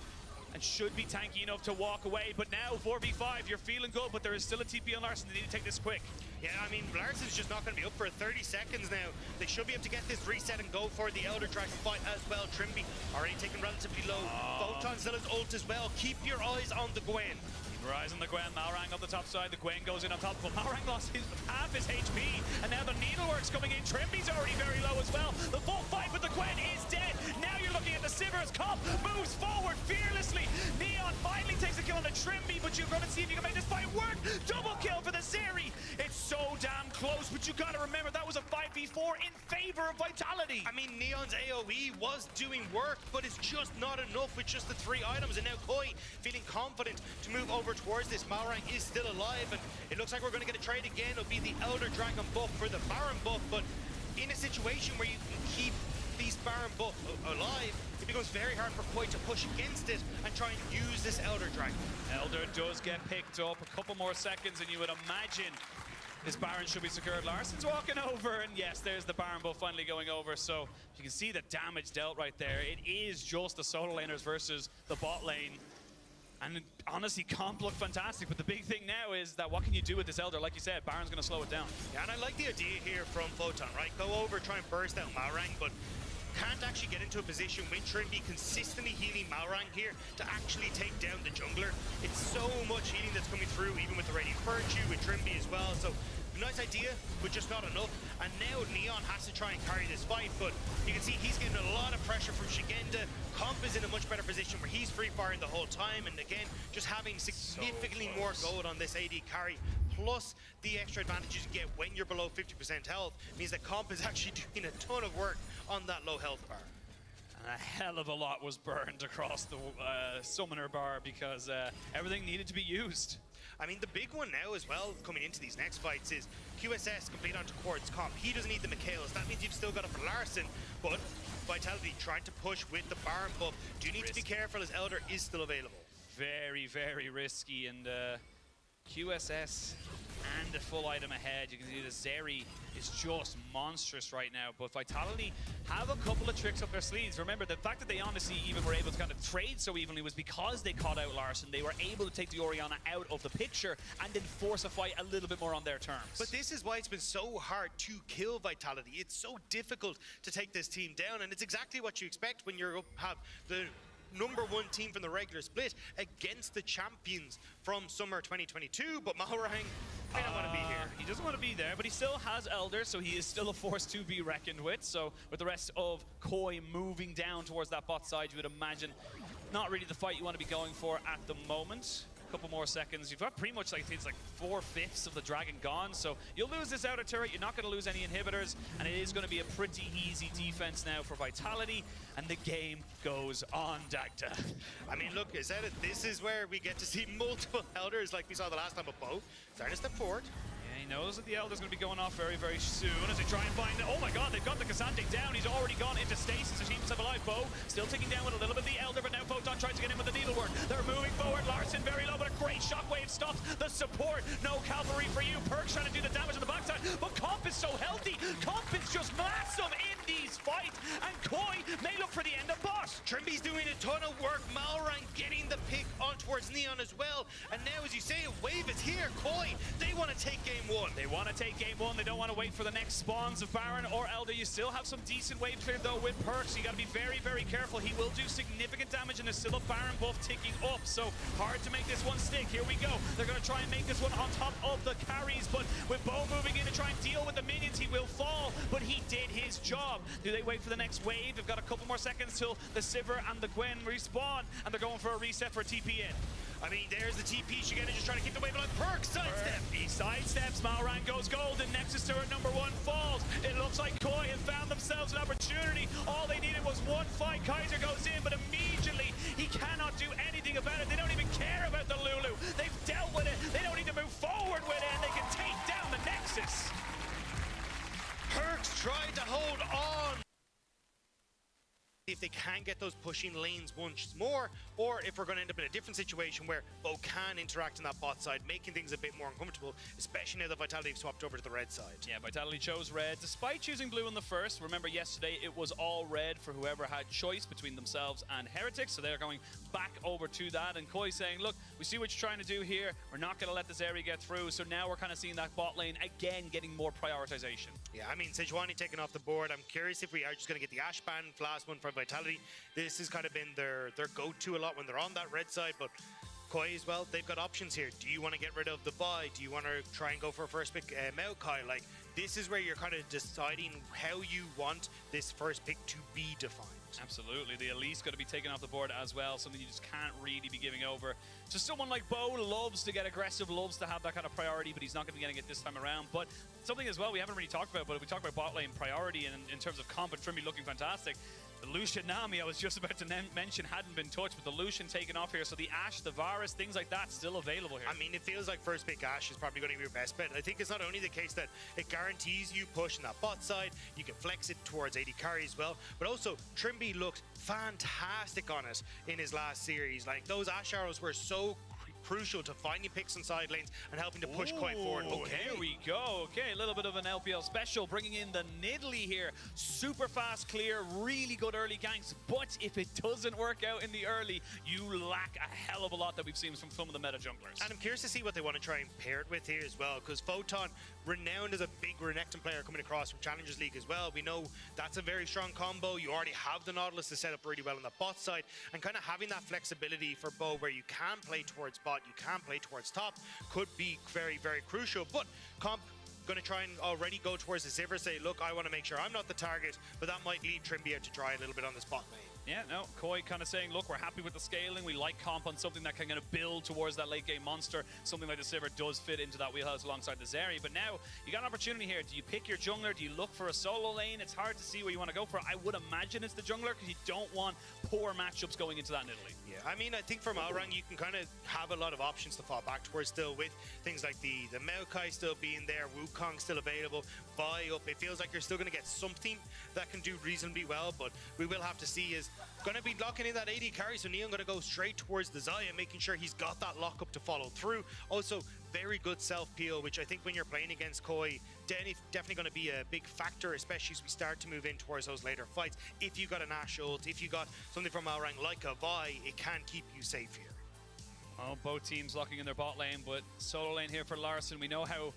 B: and should be tanky enough to walk away, but now 4v5, you're feeling good, but there is still a TP on Larson. They need to take this quick.
A: Yeah, I mean, Larson's just not going to be up for 30 seconds now. They should be able to get this reset and go for the Elder Dragon fight as well. Trimby already taken relatively low. Photon still has ult as well. Keep your eyes on the Gwen.
B: Rise on the Gwen, Malrang on the top side, the Gwen goes in on top, but Malrang lost half his HP, and now the Needlework's coming in. Trimby's already very low as well. The full fight with the Gwen is dead. Now you're looking at the Sivers. Comp moves forward fearlessly. Neon finally takes a kill on the Trimby, but you're going to see if you can make this fight work. Double kill for the Zeri. It's so damn close, but you got to remember that was a 5v4 in favor of Vitality.
A: I mean, Neon's AoE was doing work, but it's just not enough with just the 3 items, and now Koi feeling confident to move over towards this. Malrang is still alive, and it looks like we're going to get a trade again. It'll be the Elder Dragon buff for the Baron buff, but in a situation where you can keep these Baron buff alive, it becomes very hard for Koi to push against it and try and use this Elder Dragon.
B: Elder does get picked up. A couple more seconds, and you would imagine this Baron should be secured. Larsson's walking over, and yes, there's the Baron buff finally going over. So you can see the damage dealt right there. It is just the solo laners versus the bot lane. And honestly, comp looked fantastic, but the big thing now is that what can you do with this Elder? Like you said, Baron's going to slow it down. Yeah,
A: and I like the idea here from Photon, right? Go over, try and burst out Malrang, but can't actually get into a position with Trimby consistently healing Malrang here to actually take down the jungler. It's so much healing that's coming through, even with the Radiant Virtue, with Trimby as well. So nice idea, but just not enough. And now Neon has to try and carry this fight, but you can see he's getting a lot of pressure from Shigenda. Comp is in a much better position where he's free firing the whole time, and again, just having significantly more gold on this AD carry, plus the extra advantages you get when you're below 50% health, means that Comp is actually doing a ton of work on that low health bar.
B: And a hell of a lot was burned across the summoner bar because everything needed to be used.
A: I mean, the big one now as well, coming into these next fights, is QSS complete onto Quartz Comp. He doesn't need the Mikhails. That means you've still got it for Larsson, but Vitality trying to push with the Baron buff. Do you need to be careful as Elder is still available?
B: Very, very risky, and QSS and a full item ahead. You can see the Zeri is just monstrous right now, but Vitality have a couple of tricks up their sleeves. Remember, the fact that they honestly even were able to kind of trade so evenly was because they caught out Larsson. They were able to take the Orianna out of the picture and then force a fight a little bit more on their terms.
A: But this is why it's been so hard to kill Vitality. It's so difficult to take this team down, and it's exactly what you expect when you have the #1 team from the regular split against the champions from summer 2022, but Malrang may not want to be here.
B: He doesn't want to be there, but he still has Elder, so he is still a force to be reckoned with. So with the rest of Koi moving down towards that bot side, you would imagine not really the fight you want to be going for at the moment. Couple more seconds. You've got pretty much, like, it's like 4/5 of the dragon gone, so you'll lose this outer turret. You're not going to lose any inhibitors, and it is going to be a pretty easy defense now for Vitality, and the game goes on, Dagda.
A: I mean, look, I said it, this is where we get to see multiple Elders like we saw the last time, but Bo starting to step forward.
B: He knows that the Elder's going to be going off very, very soon as they try and find it. Oh my god, they've got the Cassandra down. He's already gone into stasis to keep himself alive. Bo still ticking down with a little bit of the Elder, but now Photon tries to get in with the Needlework. They're moving forward. Larsson very low, but a great shockwave stops the support. No cavalry for you. Perk's trying to do the damage on the backside, but Comp is so healthy. Comp is just massive in these fights, and Koi may look for the end of bot.
A: Trimby's doing a ton of work. Malrang getting the pick on towards Neon as well. And now, as you say, a wave is here. Koi, they want to take game 1.
B: They want to take game 1. They don't want to wait for the next spawns of Baron or Elder. You still have some decent wave clear though with Perks. You got to be very, very careful. He will do significant damage, and there's still a Baron buff ticking up. So hard to make this one stick. Here we go. They're going to try and make this one on top of the carries, but with Bo moving in to try and deal with the minions, he will fall, but he did his job. Do they wait for the next wave? They've got a couple more seconds till the Sivir and the Gwen respawn, and they're going for a reset for TP in.
A: I mean, there's the TP. Shigenda just trying to keep the wave on. Perks sidestep.
B: He sidesteps. Malrang goes golden. Nexus turret #1 falls. It looks like Koi have found themselves an opportunity. All they needed was one fight. Kaiser goes in, but immediately he cannot do anything about it. They don't even care about the Lulu. They've dealt with it. They don't need to move forward with it, and they can take down the Nexus.
A: Perks tried to hold on. If they can get those pushing lanes once more, or if we're going to end up in a different situation where Bo can interact on that bot side, making things a bit more uncomfortable, especially now that Vitality have swapped over to the red side.
B: Yeah, Vitality chose red, despite choosing blue in the first. Remember, yesterday it was all red for whoever had choice between themselves and Heretics, so they're going back over to that, and Koi saying, look, we see what you're trying to do here, we're not going to let this area get through, so now we're kind of seeing that bot lane again getting more prioritization.
A: Yeah, I mean, Sejuani taken off the board. I'm curious if we are just going to get the Ash ban for last one for Vitality. This has kind of been their go-to a lot when they're on that red side, but Koi as well, they've got options here. Do you want to get rid of the buy? Do you want to try and go for a first pick Maokai? Like, this is where you're kind of deciding how you want this first pick to be defined.
B: Absolutely. The Elise going to be taken off the board as well, something you just can't really be giving over. So someone like Bo loves to get aggressive, loves to have that kind of priority, but he's not going to be getting it this time around. But something as well we haven't really talked about, but we talked about bot lane priority and in terms of comp and Trimby looking fantastic. The Lucian Nami I was just about to mention hadn't been touched, but the Lucian taken off here. So the Ashe, the Varus, things like that still available here.
A: I mean, it feels like first pick Ashe is probably going to be your best bet. I think it's not only the case that it guarantees you push on that bot side, you can flex it towards AD carry as well, but also Trimby looked fantastic on it in his last series. Like, those Ashe arrows were so crucial to finding picks on side lanes and helping to push Koi forward. Okay,
B: here we go. Okay, a little bit of an LPL special, bringing in the Nidalee here. Super fast clear, really good early ganks, but if it doesn't work out in the early, you lack a hell of a lot that we've seen from some of the meta junglers.
A: And I'm curious to see what they want to try and pair it with here as well, because Photon, renowned as a big Renekton player coming across from Challengers League as well. We know that's a very strong combo. You already have the Nautilus to set up really well on the bot side, and kind of having that flexibility for Bo where you can play towards bot, you can play towards top, could be very, very crucial. But comp going to try and already go towards the Sivir, say, look, I want to make sure I'm not the target, but that might leave Trimby out to dry a little bit on the spot lane.
B: Yeah, no, Koi kind of saying, look, we're happy with the scaling. We like comp on something that can kind of build towards that late game monster. Something like the Sivir does fit into that wheelhouse alongside the Zeri. But now, you got an opportunity here. Do you pick your jungler? Do you look for a solo lane? It's hard to see where you want to go for. I would imagine it's the jungler because you don't want poor matchups going into that Nidalee.
A: Yeah, I mean, I think from Alrang, you can kind of have a lot of options to fall back towards still, with things like the Maokai still being there, Wukong still available, Vi up. It feels like you're still going to get something that can do reasonably well, but we will have to see. Is going to be locking in that AD carry, so Neon going to go straight towards the Xayah, making sure he's got that lockup to follow through. Also, very good self-peel, which I think when you're playing against Koi, definitely going to be a big factor, especially as we start to move in towards those later fights. If you got an Ashe ult, if you got something from Alrang like a Vi, it can keep you safe here.
B: Oh, both teams locking in their bot lane, but solo lane here for Larson. We know how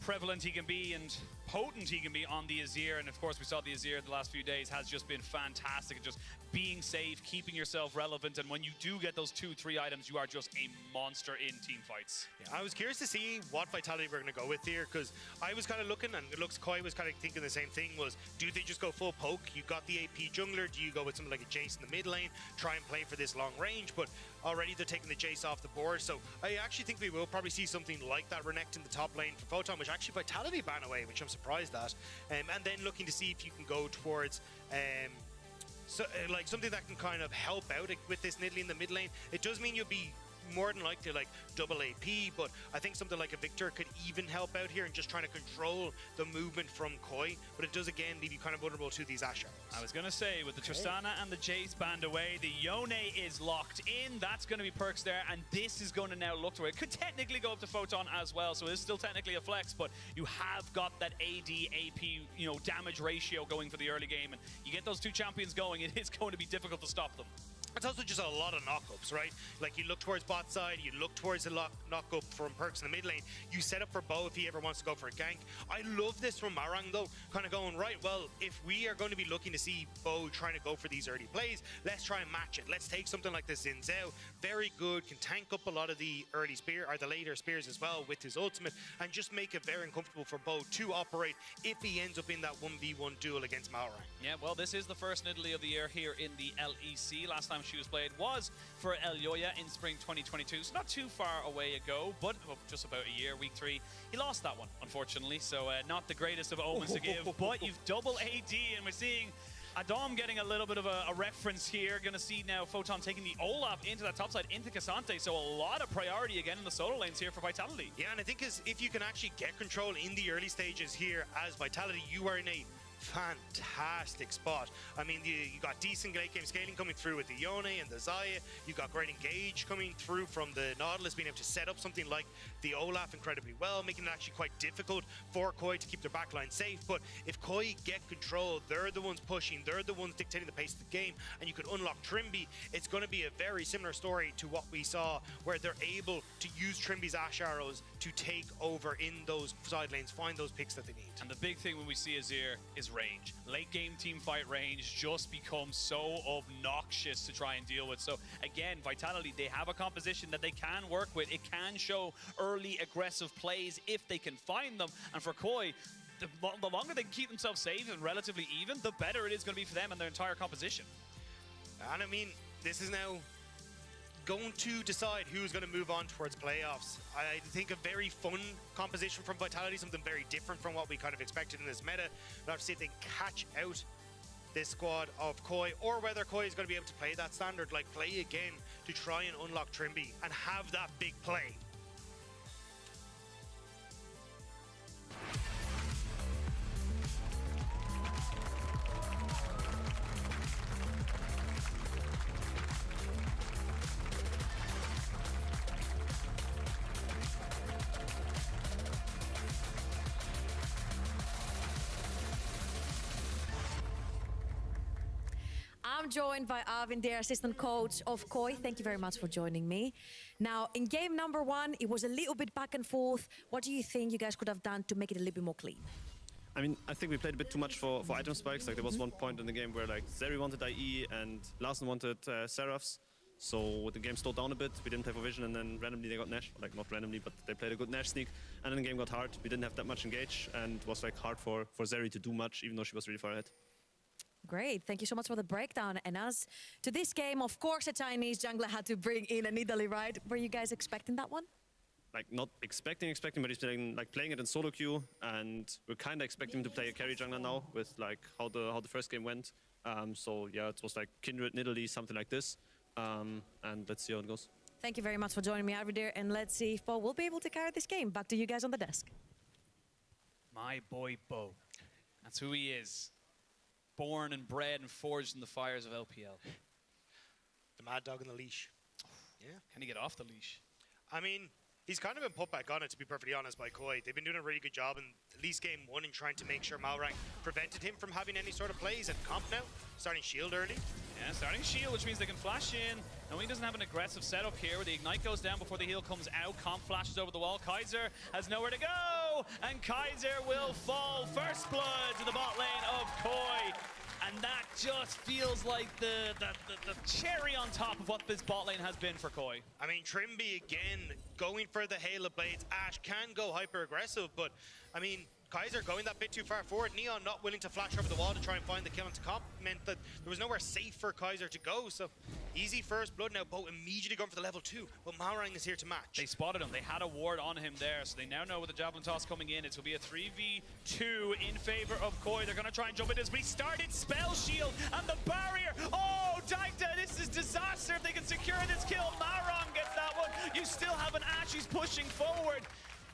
B: prevalent he can be and potent he can be on the Azir, and of course we saw the Azir the last few days has just been fantastic at just being safe, keeping yourself relevant, and when you do get those 2-3 items, you are just a monster in team fights.
A: Yeah, I was curious to see what vitality we're going to go with here, because I was kind of looking, and it looks Koi was kind of thinking the same thing, was do they just go full poke? You got the AP jungler, do you go with something like a Jace in the mid lane, try and play for this long range? But already they're taking the Jace off the board, so I actually think we will probably see something like that Renekton in the top lane for Photon, which actually vitality ban away, which I'm surprised at. And then looking to see if you can go towards like something that can kind of help out with this Nidalee in the mid lane. It does mean you'll be more than likely like double AP, but I think something like a Victor could even help out here and just trying to control the movement from Koi, but it does again leave you kind of vulnerable to these Ashe arrows.
B: I was going to say, with the Tristana and the Jace banned away, the Yone is locked in. That's going to be perks there, and this is going to now look to it. Could technically go up to Photon as well, so it's still technically a flex, but you have got that AD, AP, you know, damage ratio going for the early game, and you get those two champions going, it is going to be difficult to stop them.
A: It's also just a lot of knockups, right? Like, you look towards bot side, you look towards the knockup from perks in the mid lane, you set up for Bo if he ever wants to go for a gank. I love this from Marang though, kind of going, right, well, if we are going to be looking to see Bo trying to go for these early plays, let's try and match it. Let's take something like this Xin Zhao, very good, can tank up a lot of the early spear, or the later spears as well with his ultimate, and just make it very uncomfortable for Bo to operate if he ends up in that 1v1 duel against Marang.
B: Yeah, well, this is the first Nidalee of the year here in the LEC. Last time she was played was for El Yoya in spring 2022, so not too far away ago, but just about a year, week 3. He lost that one, unfortunately, so not the greatest of omens to give, but you've double AD, and we're seeing Adam getting a little bit of a reference here. Going to see now Photon taking the Olaf into that top side, into Cassante, so a lot of priority again in the solo lanes here for Vitality.
A: Yeah, and I think if you can actually get control in the early stages here as Vitality, you are in a fantastic spot. I mean, you got decent late game scaling coming through with the Yone and the Xayah. You got great engage coming through from the Nautilus, being able to set up something like the Olaf incredibly well, making it actually quite difficult for Koi to keep their backline safe. But if Koi get control, they're the ones pushing, they're the ones dictating the pace of the game, and you could unlock Trimby. It's going to be a very similar story to what we saw, where they're able to use Trimby's Ashe arrows to take over in those side lanes, find those picks that they need.
B: And the big thing when we see Azir is is range. Late game team fight range just becomes so obnoxious to try and deal with. So again, Vitality, they have a composition that they can work with. It can show early aggressive plays if they can find them. And for Koi, the longer they can keep themselves safe and relatively even, the better it is going to be for them and their entire composition.
A: And I mean, this is now going to decide who's going to move on towards playoffs. I think a very fun composition from Vitality, something very different from what we kind of expected in this meta. We'll have to see if they catch out this squad of Koi, or whether Koi is going to be able to play that standard, like play again to try and unlock Trimby and have that big play.
C: I'm joined by Arvin, the assistant coach of Koi. Thank you very much for joining me. Now, in game number 1, it was a little bit back and forth. What do you think you guys could have done to make it a little bit more clean?
D: I mean, I think we played a bit too much for item spikes. Like, there was one point in the game where, like, Zeri wanted IE and Larsen wanted Seraphs. So the game slowed down a bit. We didn't have a vision, and then randomly they got Nash. Like, not randomly, but they played a good Nash sneak. And then the game got hard. We didn't have that much engage, and it was, like, hard for Zeri to do much, even though she was really far ahead.
C: Great, thank you so much for the breakdown. And as to this game, of course, a Chinese jungler had to bring in an Italy, right? Were you guys expecting that one?
D: Like, not expecting, but he's been like playing it in solo queue, and we're kind of expecting him to play a carry jungler now with like how the first game went. So yeah, it was like Kindred, Nidalee, something like this, and let's see how it goes.
C: Thank you very much for joining me, Arvidir, and let's see if Bo will be able to carry this game. Back to you guys on the desk.
B: My boy Bo, that's who he is. Born and bred and forged in the fires of LPL.
A: The mad dog on the leash. Yeah.
B: Can he get off the leash?
A: I mean, he's kind of been put back on it, to be perfectly honest, by Koi. They've been doing a really good job in at least game 1 in trying to make sure Malrang prevented him from having any sort of plays. And Comp now, starting shield early.
B: Yeah, starting shield, which means they can flash in. No, he doesn't have an aggressive setup here where the ignite goes down before the heal comes out. Comp flashes over the wall. Kaiser has nowhere to go, and Kaiser will fall. First blood to the bot lane of Koi. And that just feels like the cherry on top of what this bot lane has been for Koi.
A: I mean, Trimby again going for the Halo Blades. Ashe can go hyper aggressive, but I mean, Kaiser going that bit too far forward. Neon not willing to flash over the wall to try and find the kill, and to Comp meant that there was nowhere safe for Kaiser to go. So easy first blood now. Bo immediately going for the level 2, but Malrang is here to match.
B: They spotted him. They had a ward on him there, so they now know with the javelin toss coming in, it will be a 3v2 in favor of Koi. They're going to try and jump into this, but he started spell shield and the barrier. Oh, Dagda, this is disaster if they can secure this kill. Malrang gets that one. You still have an Ashe. He's pushing forward.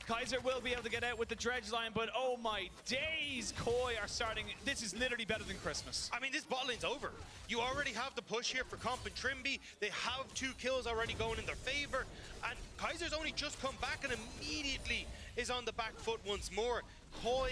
B: Kaiser will be able to get out with the dredge line, but oh my days, Koi are starting. This is literally better than Christmas.
A: I mean, this bot lane's over. You already have the push here for Comp and Trimby. They have 2 kills already going in their favor, and Kaiser's only just come back and immediately is on the back foot once more. Koi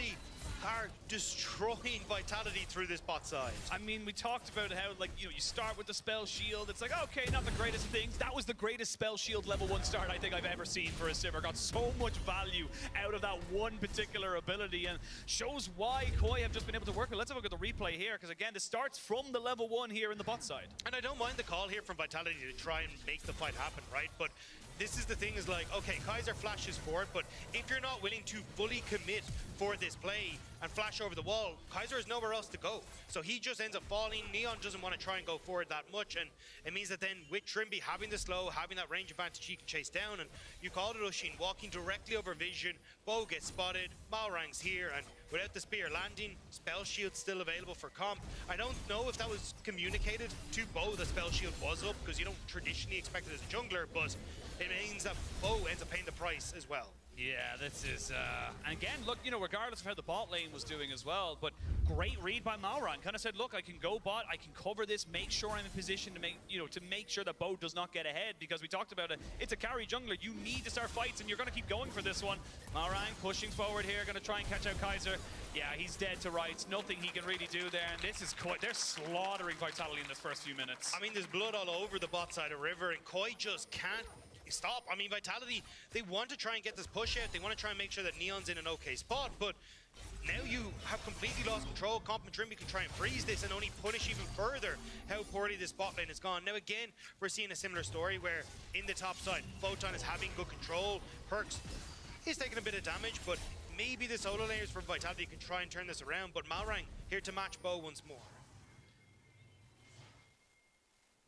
A: are destroying Vitality through this bot side.
B: I mean, we talked about how, like, you know, you start with the spell shield. It's like, okay, not the greatest of things. That was the greatest spell shield level 1 start I think I've ever seen for a Simmer. Got so much value out of that one particular ability, and shows why Koi have just been able to work with. Let's have a look at the replay here, because again, this starts from the level 1 here in the bot side.
A: And I don't mind the call here from Vitality to try and make the fight happen, right? But this is the thing, is like, okay, Kaiser flashes forward, but if you're not willing to fully commit for this play and flash over the wall, Kaiser has nowhere else to go. So he just ends up falling. Neon doesn't want to try and go forward that much, and it means that then with Trimby having the slow, having that range advantage, he can chase down. And you called it, Ushin, walking directly over vision. Bo gets spotted, Malrang's here, and without the spear landing, spell shield still available for Comp. I don't know if that was communicated to Bo, the spell shield was up, because you don't traditionally expect it as a jungler, but it means that Bo ends up paying the price as well.
B: Yeah, this is, and again, look, you know, regardless of how the bot lane was doing as well, but great read by Malrang. Kind of said, look, I can go bot, I can cover this, make sure I'm in position to make, you know, to make sure that Bo does not get ahead, because we talked about it. It's a carry jungler. You need to start fights, and you're going to keep going for this one. Malrang pushing forward here, going to try and catch out Kaiser. Yeah, he's dead to rights. Nothing he can really do there, and this is Koi. They're slaughtering Vitality in this first few minutes.
A: I mean, there's blood all over the bot side of River, and Koi just can't stop. I mean, Vitality, they want to try and get this push out. They want to try and make sure that Neon's in an okay spot, but now you have completely lost control. Comp and Trimby can try and freeze this and only punish even further how poorly this bot lane has gone. Now again, we're seeing a similar story where in the top side, Photon is having good control. Perks is taking a bit of damage, but maybe the solo laners for Vitality can try and turn this around. But Malrang here to match Bo once more.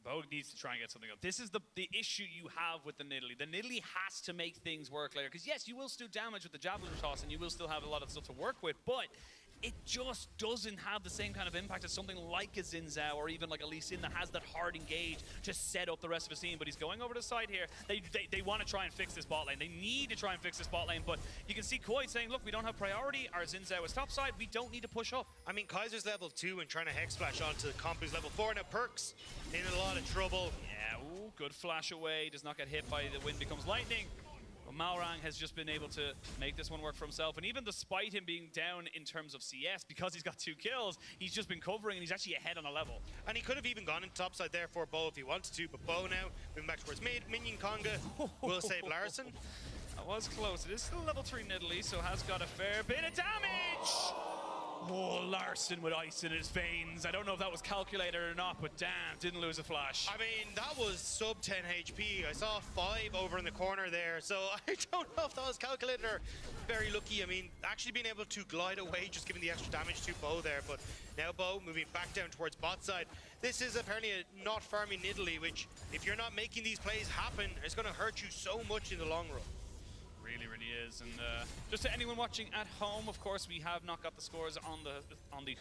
B: Bo needs to try and get something up. This is the issue you have with the Nidalee. The Nidalee has to make things work later. Because yes, you will still damage with the Javelin toss and you will still have a lot of stuff to work with, but it just doesn't have the same kind of impact as something like a Xin Zhao or even like a Lee Sin that has that hard engage to set up the rest of his team. But he's going over the side here. They want to try and fix this bot lane. They need to try and fix this bot lane. But you can see Koi saying, look, we don't have priority. Our Xin Zhao is topside. We don't need to push up.
A: I mean, Kaiser's level 2 and trying to Hex Flash onto Compu's level 4. Now Perks in a lot of trouble.
B: Yeah, ooh, good flash away. Does not get hit by the wind becomes lightning. But Malrang has just been able to make this one work for himself. And even despite him being down in terms of CS, because he's got 2 kills, he's just been covering and he's actually ahead on a level.
A: And he could have even gone in topside there for Bo if he wanted to, but Bo now moving back towards mid. Minion Conga will save Larson.
B: That was close. It is still level 3 Nidalee, so has got a fair bit of damage. Oh, Larson with ice in his veins. I don't know if that was calculated or not, but damn, didn't lose a flash.
A: I mean, that was sub 10 HP. I saw 5 over in the corner there, so I don't know if that was calculated or very lucky. I mean, actually being able to glide away, just giving the extra damage to Bo there, but now Bo moving back down towards bot side. This is apparently a not farming Nidalee, which if you're not making these plays happen, it's going to hurt you so much in the long run.
B: Really, really is. And just to anyone watching at home, of course, we have not got the scores on the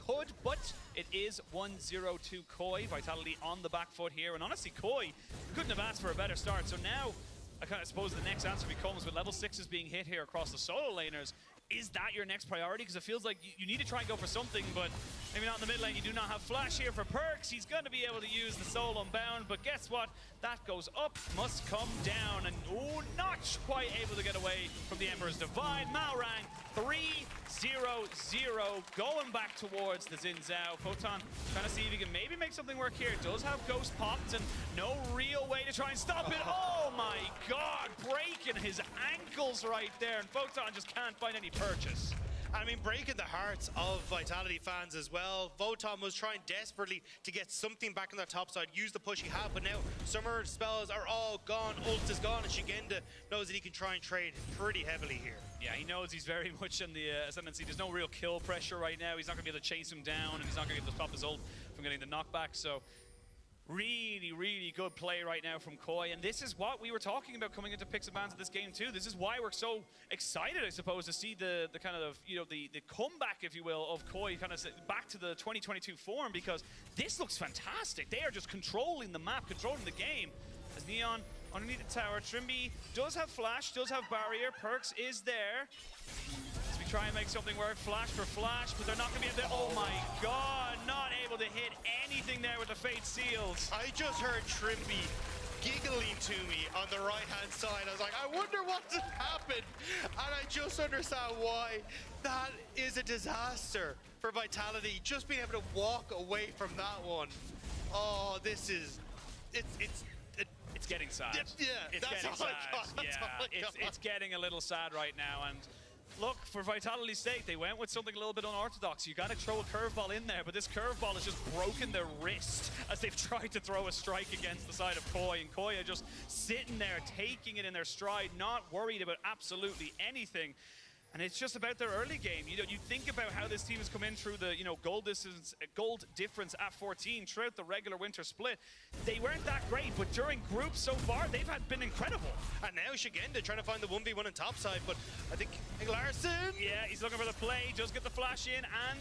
B: HUD, but it is 1-0 to Koi. Vitality on the back foot here. And honestly, Koi couldn't have asked for a better start. So now, I kind of suppose the next answer becomes, with level 6s being hit here across the solo laners, is that your next priority? Because it feels like you need to try and go for something, but maybe not in the mid lane. You do not have flash here for Perks. He's going to be able to use the soul unbound, but guess what? That goes up, must come down, and oh, not quite able to get away from the Emperor's Divide. Malrang 3-0-0, going back towards the Xin Zhao. Photon trying to see if he can maybe make something work here. Does have Ghost popped and no real way to try and stop it. Oh my God, breaking his ankles right there, and Photon just can't find any purchase.
A: I mean, breaking the hearts of Vitality fans as well. Photon was trying desperately to get something back on that top side, use the push he had, but now summer spells are all gone, ult is gone, and Shigenda knows that he can try and trade pretty heavily here.
B: Yeah, he knows he's very much in the ascendancy. There's no real kill pressure right now. He's not going to be able to chase him down, and he's not going to be able to stop his ult from getting the knockback, so really, really good play right now from Koi, and this is what we were talking about coming into picks and bans of this game too. This is why we're so excited, I suppose, to see the kind of, you know, the comeback, if you will, of Koi kind of back to the 2022 form, because this looks fantastic. They are just controlling the map, controlling the game. As Neon underneath the tower, Trimby does have flash, does have barrier, Perks is there. As we try and make something work, flash for flash, but they're not going to be able to, oh my God, not able to hit anything there with the Fate Seals.
A: I just heard Trimby giggling to me on the right-hand side. I was like, I wonder what just happened. And I just understand why. That is a disaster for Vitality. Just being able to walk away from that one. Oh, this is,
B: it's getting sad.
A: Yeah,
B: it's
A: that's
B: getting
A: all I
B: sad.
A: got, that's all I got.
B: It's getting a little sad right now, and look, for Vitality's sake, they went with something a little bit unorthodox. You got to throw a curveball in there, but this curveball has just broken their wrist as they've tried to throw a strike against the side of Koi, and Koi are just sitting there, taking it in their stride, not worried about absolutely anything. And it's just about their early game. You know, you think about how this team has come in through the, you know, gold difference at 14 throughout the regular winter split. They weren't that great, but during groups so far, they've been incredible.
A: And now Shigenda trying to find the 1v1 on top side, but I think Larson.
B: Yeah, he's looking for the play, does get the flash in, and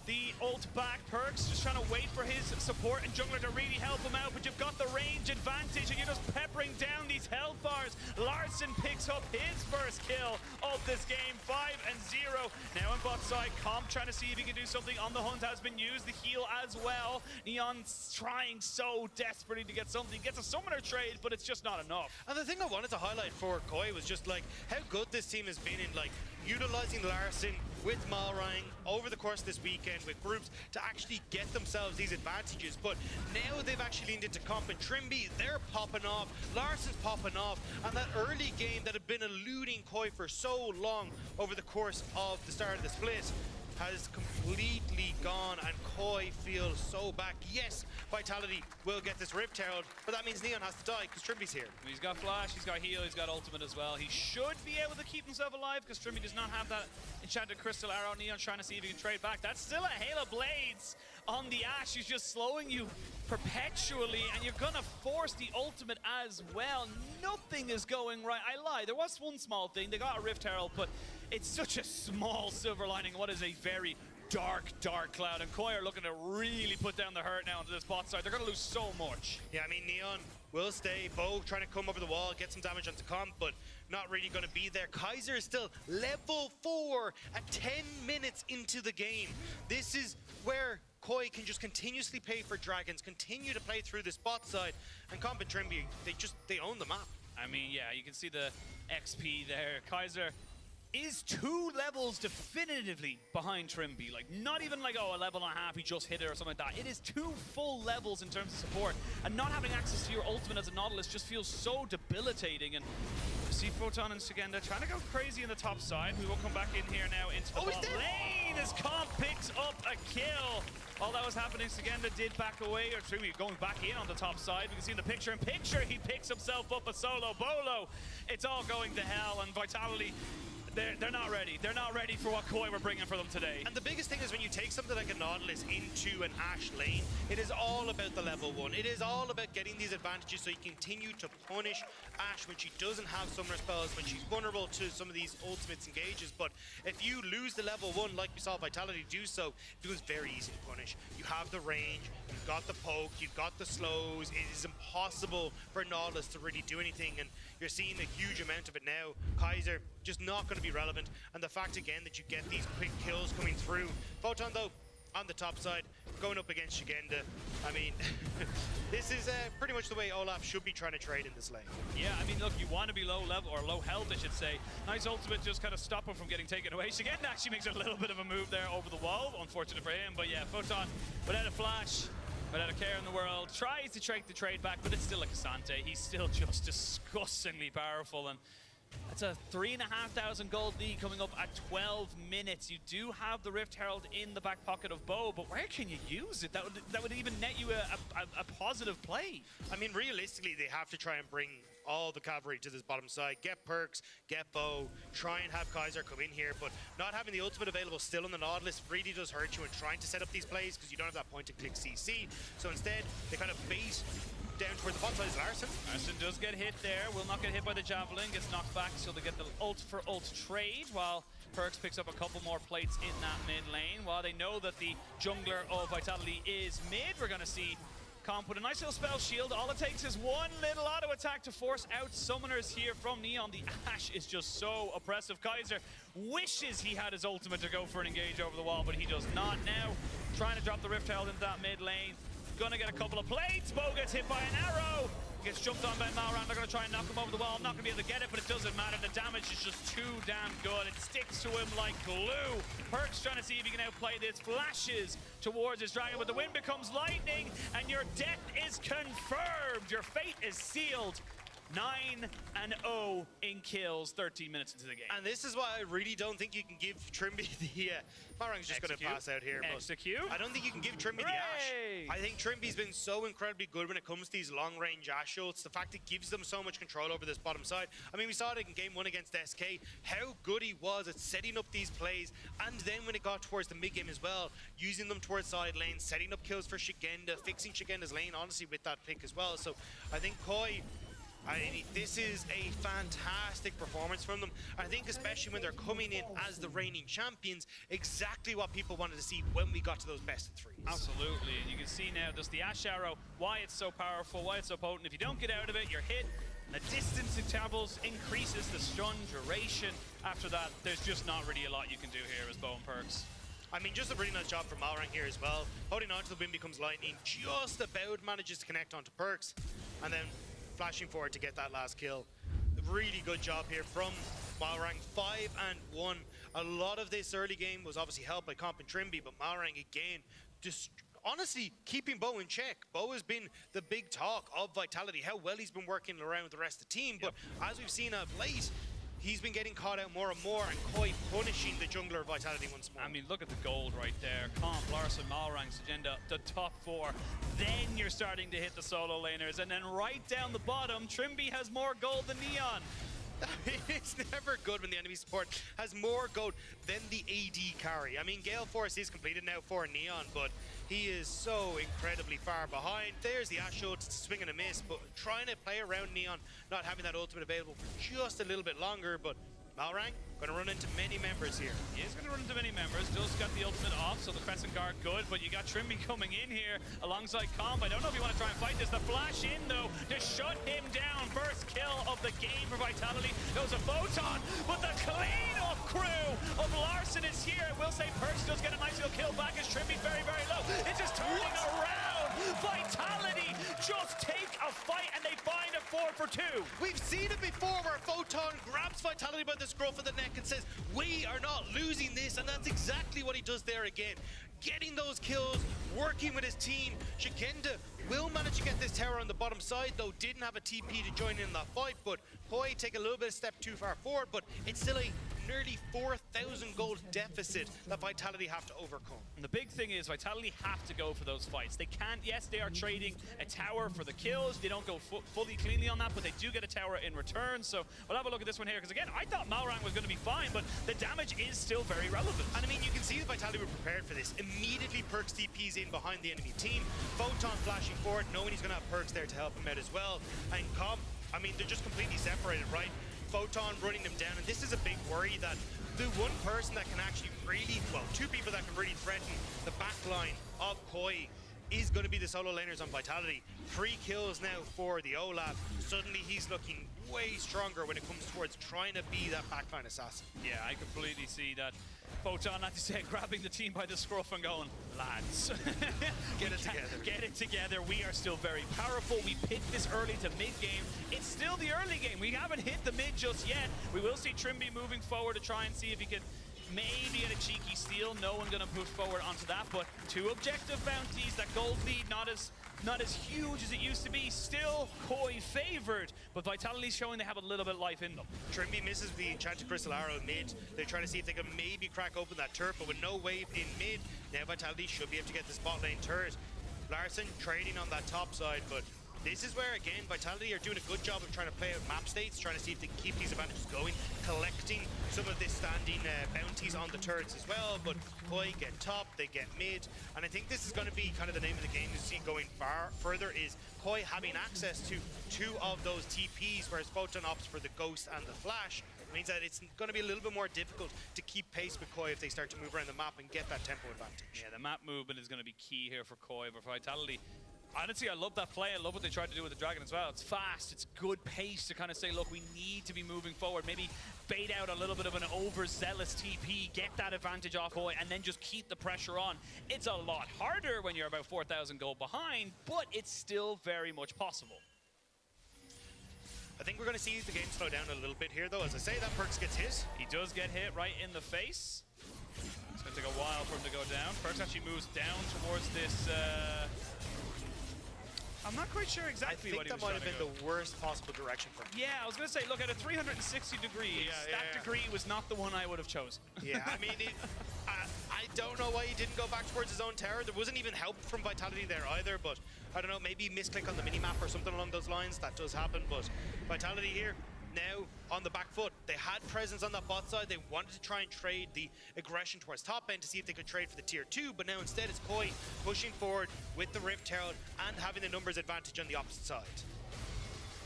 B: the ult back. Perks just trying to wait for his support and jungler to really help him out, but you've got the range advantage and you're just peppering down these health bars. Larson picks up his first kill of this game, 5-0. Now on bot side, Comp trying to see if he can do something on the hunt has been used, the heal as well. Neon's trying so desperately to get something, gets a summoner trade, but it's just not enough.
A: And the thing I wanted to highlight for Koi was just like how good this team has been in like utilizing Larson with Malrang over the course of this weekend with groups to actually get themselves these advantages. But now they've actually leaned into comp, and Trimby, they're popping off, Larsen's popping off, and that early game that had been eluding Koi for so long over the course of the start of the split has completely gone, and Koi feels so back. Yes, Vitality will get this Rift Herald, but that means Neon has to die because Trimby's here.
B: He's got flash, he's got heal, he's got ultimate as well. He should be able to keep himself alive because Trimby does not have that enchanted crystal arrow. Neon's trying to see if he can trade back. That's still a hail of blades on the Ashe. He's just slowing you perpetually, and you're gonna force the ultimate as well. Nothing is going right. I lie, there was one small thing. They got a Rift Herald, but it's such a small silver lining. What is a very dark cloud, and Koi are looking to really put down the hurt now onto this bot side. They're gonna lose so much.
A: Yeah, I mean, Neon will stay. Bo trying to come over the wall, get some damage onto comp, but not really going to be there. Kaiser is still level 4 at 10 minutes into the game. This is where Koi can just continuously pay for dragons, continue to play through this bot side, and comp and Trimby, they own the map.
B: I mean, yeah, you can see the XP there. Kaiser is 2 levels definitively behind Trimby. Like, not even like, oh, a level and a half, he just hit it or something like that. It is 2 full levels in terms of support. And not having access to your ultimate as a Nautilus just feels so debilitating. And you see Photon and Sagenda trying to go crazy in the top side. We will come back in here now into the bot lane as Comp picks up a kill. While that was happening, Sagenda did back away, or Trimby going back in on the top side. We can see in the picture-in-picture, he picks himself up a solo bolo. It's all going to hell, and Vitality, they're not ready. They're not ready for what Koi were bringing for them today.
A: And the biggest thing is when you take something like a Nautilus into an Ashe lane, it is all about the level 1. It is all about getting these advantages so you continue to punish Ashe when she doesn't have summoner spells, when she's vulnerable to some of these ultimates engages. But if you lose the level 1 like we saw Vitality do so, it becomes very easy to punish. You have the range, you've got the poke, you've got the slows. It is impossible for Nautilus to really do anything, and you're seeing a huge amount of it now. Kaiser just not going to be relevant, and the fact again that you get these quick kills coming through. Photon though on the top side going up against Shigenda. I mean, this is pretty much the way Olaf should be trying to trade in this lane.
B: Yeah, I mean, look, you want to be low level, or low health, I should say. Nice ultimate just kind of stop him from getting taken away. Shigenda actually makes a little bit of a move there over the wall. Unfortunate for him, but yeah, Photon without a flash, without a care in the world, tries to take the trade back, but it's still a Cassante. He's still just disgustingly powerful, and that's a 3,500 gold lead coming up at 12 minutes. You do have the Rift Herald in the back pocket of Bo, but where can you use it? That would even net you a positive play.
A: I mean, realistically, they have to try and bring all the cavalry to this bottom side. Get perks, get Bo, try and have Kaiser come in here, but not having the ultimate available still on the Nautilus really does hurt you in trying to set up these plays because you don't have that point-and-click CC. So instead, they kind of bait down towards the bottom side is Larsen.
B: Larsen does get hit there, will not get hit by the Javelin, gets knocked back, so they get the ult for ult trade, while Perks picks up a couple more plates in that mid lane. While they know that the jungler of Vitality is mid, we're going to see Comp with a nice little spell shield. All it takes is one little auto attack to force out summoners here from Neon. The Ashe is just so oppressive. Kaiser wishes he had his ultimate to go for an engage over the wall, but he does not now. Trying to drop the Rift Herald into that mid lane. Gonna get a couple of plates. Bo gets hit by an arrow. Gets jumped on by Malrang. They're gonna try and knock him over the wall. Not gonna be able to get it, but it doesn't matter. The damage is just too damn good. It sticks to him like glue. Perks trying to see if he can outplay this. Flashes towards his dragon, but the wind becomes lightning, and your death is confirmed. Your fate is sealed. 9-0 in kills, 13 minutes into the game.
A: And this is why I really don't think you can give Trimby the... Malrang's just going to pass out here.
B: Execute.
A: I don't think you can give Trimby the Ashe. I think Trimby's been so incredibly good when it comes to these long-range Ashe ults. The fact it gives them so much control over this bottom side. I mean, we saw it in game 1 against SK, how good he was at setting up these plays. And then when it got towards the mid-game as well, using them towards side lanes, setting up kills for Shigenda, fixing Shigenda's lane, honestly, with that pick as well. So I think Koi... this is a fantastic performance from them. I think especially when they're coming in as the reigning champions, exactly what people wanted to see when we got to those best of 3s.
B: Absolutely, and you can see now just the Ashe arrow, why it's so powerful, why it's so potent. If you don't get out of it, you're hit. The distance it travels increases the stun duration. After that, there's just not really a lot you can do here as Bo and Perks.
A: I mean, just a really nice job from Malrang here as well. Holding on to the wind becomes lightning, just about manages to connect onto Perks, and then flashing forward to get that last kill. Really good job here from Malrang. 5-1. A lot of this early game was obviously helped by Comp and Trimby, but Malrang again, just honestly keeping Bo in check. Bo has been the big talk of Vitality, how well he's been working around with the rest of the team, but as we've seen of late, he's been getting caught out more and more, and Koi punishing the jungler of Vitality once more.
B: I mean, look at the gold right there. Comp, Larson, Malrang's agenda, the top 4. Then you're starting to hit the solo laners, and then right down the bottom, Trimby has more gold than Neon.
A: It's never good when the enemy support has more gold than the AD carry. I mean, Gale Force is completed now for Neon, but he is so incredibly far behind. There's the Asho to swing and a miss, but trying to play around Neon, not having that ultimate available for just a little bit longer, but Malrang going to run into many members here.
B: He is going to run into many members. Just got the ultimate off, so the Crescent Guard good, but you got Trimby coming in here alongside Comp. I don't know if you want to try and fight this. The flash in, though, to shut him down. First kill of the game for Vitality. Goes a Photon, but the clean-up crew of Larson is here. I will say Perks does get a nice little kill back as Trimby's very, very low. It's just turning around. Vitality just take a fight, and they find a 4 for 2.
A: We've seen it before where Photon grabs Vitality by the scruff of the neck and says, we are not losing this, and that's exactly what he does there again. Getting those kills, working with his team. Shigenda will manage to get this tower on the bottom side, though didn't have a TP to join in that fight, but Koi take a little bit of step too far forward, but it's still a nearly 4,000 gold deficit that Vitality have to overcome.
B: And the big thing is Vitality have to go for those fights. They can't, yes, they are trading a tower for the kills. They don't go fully cleanly on that, but they do get a tower in return. So we'll have a look at this one here, because again, I thought Malrang was going to be fine, but the damage is still very relevant.
A: And I mean, you can see that Vitality were prepared for this. Immediately Perks TPs in behind the enemy team. Photon flashing forward, knowing he's going to have Perks there to help him out as well. And Comp, I mean, they're just completely separated, right? Photon running them down, and this is a big worry that the one person that can actually really, well, 2 people that can really threaten the back line of Koi is going to be the solo laners on Vitality. 3 kills now for the Olaf. Suddenly he's looking way stronger when it comes towards trying to be that backline assassin.
B: Yeah, I completely see that. Photon, like you said, grabbing the team by the scruff and going, lads,
A: Get it together.
B: Get it together. We are still very powerful. We picked this early to mid-game. It's still the early game. We haven't hit the mid just yet. We will see Trimby moving forward to try and see if he can maybe get a cheeky steal. No one going to push forward onto that, but 2 objective bounties. That gold lead not as huge as it used to be. Still Koi favored, but Vitality's showing they have a little bit of life in them.
A: Trimby misses the Enchanted Crystal Arrow mid. They're trying to see if they can maybe crack open that turret, but with no wave in mid, now Vitality should be able to get the spot lane turret. Larson trading on that top side, but this is where, again, Vitality are doing a good job of trying to play out map states, trying to see if they can keep these advantages going, collecting some of the standing bounties on the turrets as well, but Koi get top, they get mid, and I think this is going to be kind of the name of the game to see going further is Koi having access to 2 of those TPs, whereas Photon opts for the Ghost and the Flash. It means that it's going to be a little bit more difficult to keep pace with Koi if they start to move around the map and get that tempo advantage.
B: Yeah, the map movement is going to be key here for Koi, but Vitality, honestly, I love that play. I love what they tried to do with the Dragon as well. It's fast, it's good pace to kind of say, look, we need to be moving forward. Maybe bait out a little bit of an overzealous TP, get that advantage off Koi, and then just keep the pressure on. It's a lot harder when you're about 4,000 gold behind, but it's still very much possible.
A: I think we're going to see the game slow down a little bit here, though. As I say, that Perks gets hit.
B: He does get hit right in the face. It's going to take a while for him to go down. Perks actually moves down towards this... I'm not quite sure exactly what he was trying to go.
A: I think that might have been the worst possible direction for him.
B: Yeah, I was going to say, look, at a 360 degrees, that degree was not the one I would have chosen.
A: Yeah, I mean, I don't know why he didn't go back towards his own tower. There wasn't even help from Vitality there either, but I don't know, maybe misclick on the minimap or something along those lines. That does happen, but Vitality here now on the back foot. They had presence on that bot side. They wanted to try and trade the aggression towards top end to see if they could trade for the tier 2, but now instead it's Koi pushing forward with the Rift Herald and having the numbers advantage on the opposite side.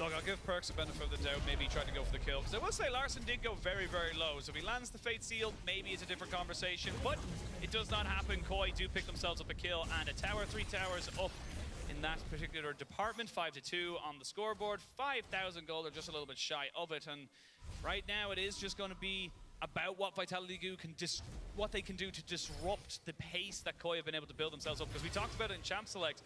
B: Look, I'll give Perks a benefit of the doubt. Maybe he tried to go for the kill, because I will say Larson did go very, very low. So if he lands the Fate Seal, maybe it's a different conversation, but it does not happen. Koi do pick themselves up a kill and a tower, 3 towers up in that particular department. 5-2 on the scoreboard. 5,000 gold, or just a little bit shy of it. And right now it is just going to be about what Vitality can what they can do to disrupt the pace that Koi have been able to build themselves up. Because we talked about it in Champ Select.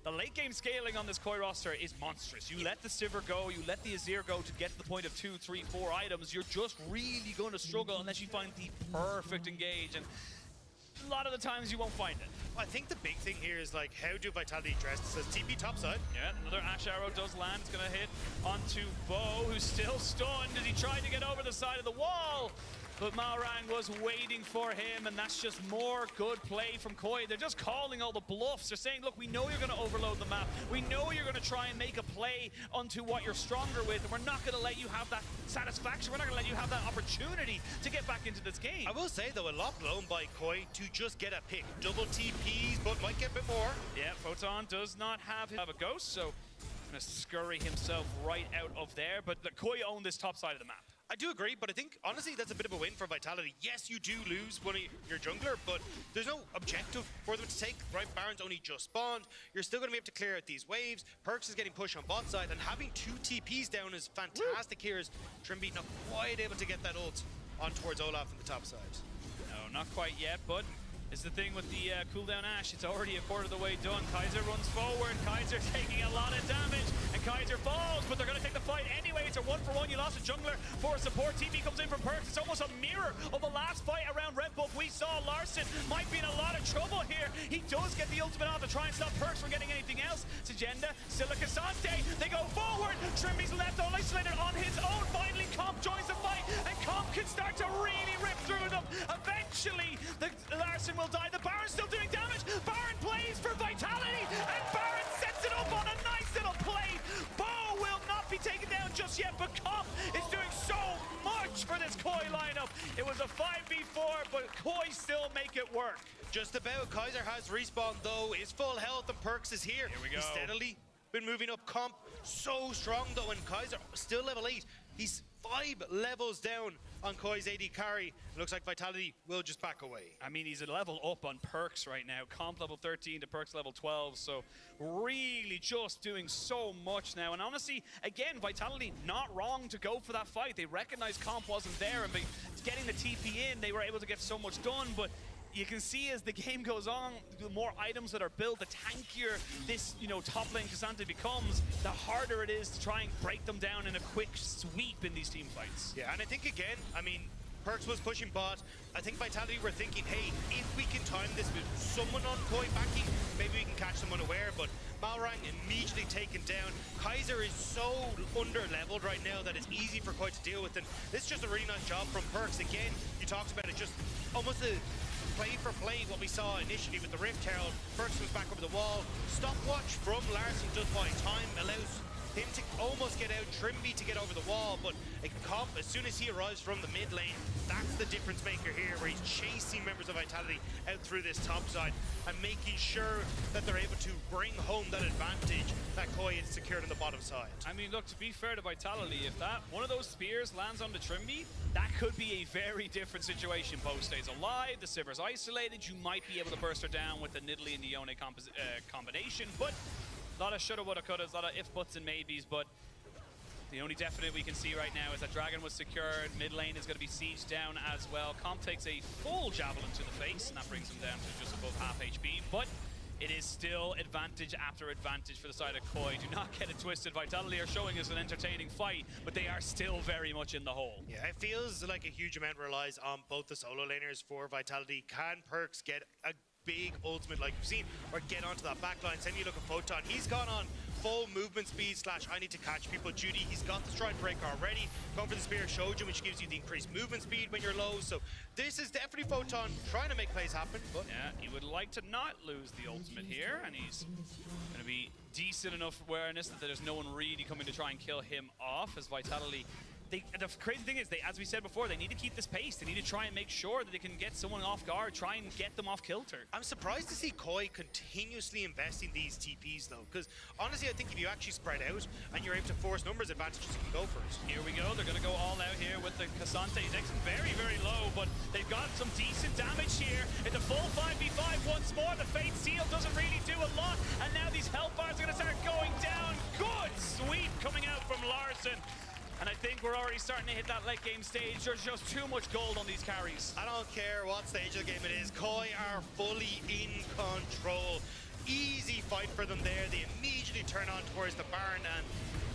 B: The late game scaling on this Koi roster is monstrous. You let the Sivir go, you let the Azir go to get to the point of 2, 3, 4 items, you're just really going to struggle unless you find the perfect engage. And a lot of the times you won't find it.
A: I think the big thing here is like, how do Vitality address this? Says TP topside.
B: Yeah, another Ash Arrow does land. It's going to hit onto Bo, who's still stunned as he tried to get over the side of the wall. But Malrang was waiting for him, and that's just more good play from Koi. They're just calling all the bluffs. They're saying, look, we know you're going to overload the map. We know you're going to try and make a play onto what you're stronger with, and we're not going to let you have that satisfaction. We're not going to let you have that opportunity to get back into this game.
A: I will say, though, a lot blown by Koi to just get a pick. Double TPs, but might get a bit more.
B: Yeah, Photon does not have a ghost, so going to scurry himself right out of there. But the Koi own this top side of the map.
A: I do agree, but I think, honestly, that's a bit of a win for Vitality. Yes, you do lose one of your jungler, but there's no objective for them to take, right? Baron's only just spawned. You're still going to be able to clear out these waves. Perks is getting pushed on bot side, and having 2 TPs down is fantastic here as Trimby not quite able to get that ult on towards Olaf on the top side.
B: No, not quite yet, but is the thing with the cooldown Ash. It's already a quarter of the way done. Kaiser runs forward. Kaiser taking a lot of damage, and Kaiser falls, but they're going to take the fight anyway. It's a 1-for-1. You lost a jungler for support. TP comes in from Perks. It's almost a mirror of the last fight around Red Bull. We saw Larson might be in a lot of trouble here. He does get the ultimate off to try and stop Perks from getting anything else. Sagenda, Silicasante, they go forward. Trimby's left isolated on his own. Finally, Comp joins the fight, and Comp can start to really rip through them. Eventually, the Larson will die. The Baron's still doing damage. Baron plays for Vitality, and Baron sets it up on a nice little play. Bo will not be taken down just yet, but Comp is doing so much for this Koi lineup. It was a 5v4, but Koi still make it work.
A: Just about. Kaiser has respawn, though. His full health, and Perks is here.
B: Here we go.
A: He's steadily been moving up. Comp so strong, though, and Kaiser still level 8. He's 5 levels down on Koi's AD carry. It looks like Vitality will just back away.
B: I mean, he's a level up on Perks right now. Comp level 13 to Perks level 12, so really just doing so much now. And honestly, again, Vitality not wrong to go for that fight. They recognized Comp wasn't there, and by getting the TP in, they were able to get so much done. But you can see as the game goes on, the more items that are built, the tankier this, top lane Cassandra becomes, the harder it is to try and break them down in a quick sweep in these team fights.
A: Yeah, and I think again, Perks was pushing bot. I think Vitality were thinking, hey, if we can time this with someone on Koi backing, maybe we can catch them unaware, but Malrang immediately taken down. Kaiser is so under-leveled right now that it's easy for Koi to deal with, and this is just a really nice job from Perks. Again, you talked about it, just almost a play for play what we saw initially with the Rift Herald. Perks was back over the wall. Stopwatch from Larson just by time allows him to almost get out, Trimby to get over the wall, but Comp, as soon as he arrives from the mid lane, that's the difference maker here, where he's chasing members of Vitality out through this top side and making sure that they're able to bring home that advantage that Koi is secured on the bottom side.
B: I mean, look, to be fair to Vitality, if that one of those spears lands on the Trimby, that could be a very different situation. Bo stays alive, the Sivir's isolated, you might be able to burst her down with the Nidalee and the Yone combination, but a lot of shoulda, woulda, couldas, a lot of if, buts, and maybes, but the only definite we can see right now is that Dragon was secured, mid lane is going to be sieged down as well. Comp takes a full javelin to the face, and that brings him down to just above half HP, but it is still advantage after advantage for the side of Koi. Do not get it twisted. Vitality are showing us an entertaining fight, but they are still very much in the hole.
A: Yeah, it feels like a huge amount relies on both the solo laners for Vitality. Can Perks get a big ultimate like we've seen, or get onto that backline? Send you look at Photon. He's gone on full movement speed / I need to catch people duty. He's got the stride breaker already. Going for the spear Shojin, which gives you the increased movement speed when you're low. So this is definitely Photon trying to make plays happen. But
B: yeah, he would like to not lose the ultimate here, and he's going to be decent enough awareness that there's no one really coming to try and kill him off, as Vitality. The crazy thing is, as we said before, they need to keep this pace. They need to try and make sure that they can get someone off guard, try and get them off kilter.
A: I'm surprised to see Koi continuously investing these TPs, though, because honestly, I think if you actually spread out and you're able to force numbers advantages, you can go for it.
B: Here we go. They're going to go all out here with the Cassante. He's actually very, very low, but they've got some decent damage here. It's a full 5v5 once more. The Fate Seal doesn't really do a lot, and now these health bars are going to start going down. Good sweep coming out from Larson. And I think we're already starting to hit that late game stage. There's just too much gold on these carries.
A: I don't care what stage of the game it is. Koi are fully in control. easy fight for them there. They immediately turn on towards the barn, and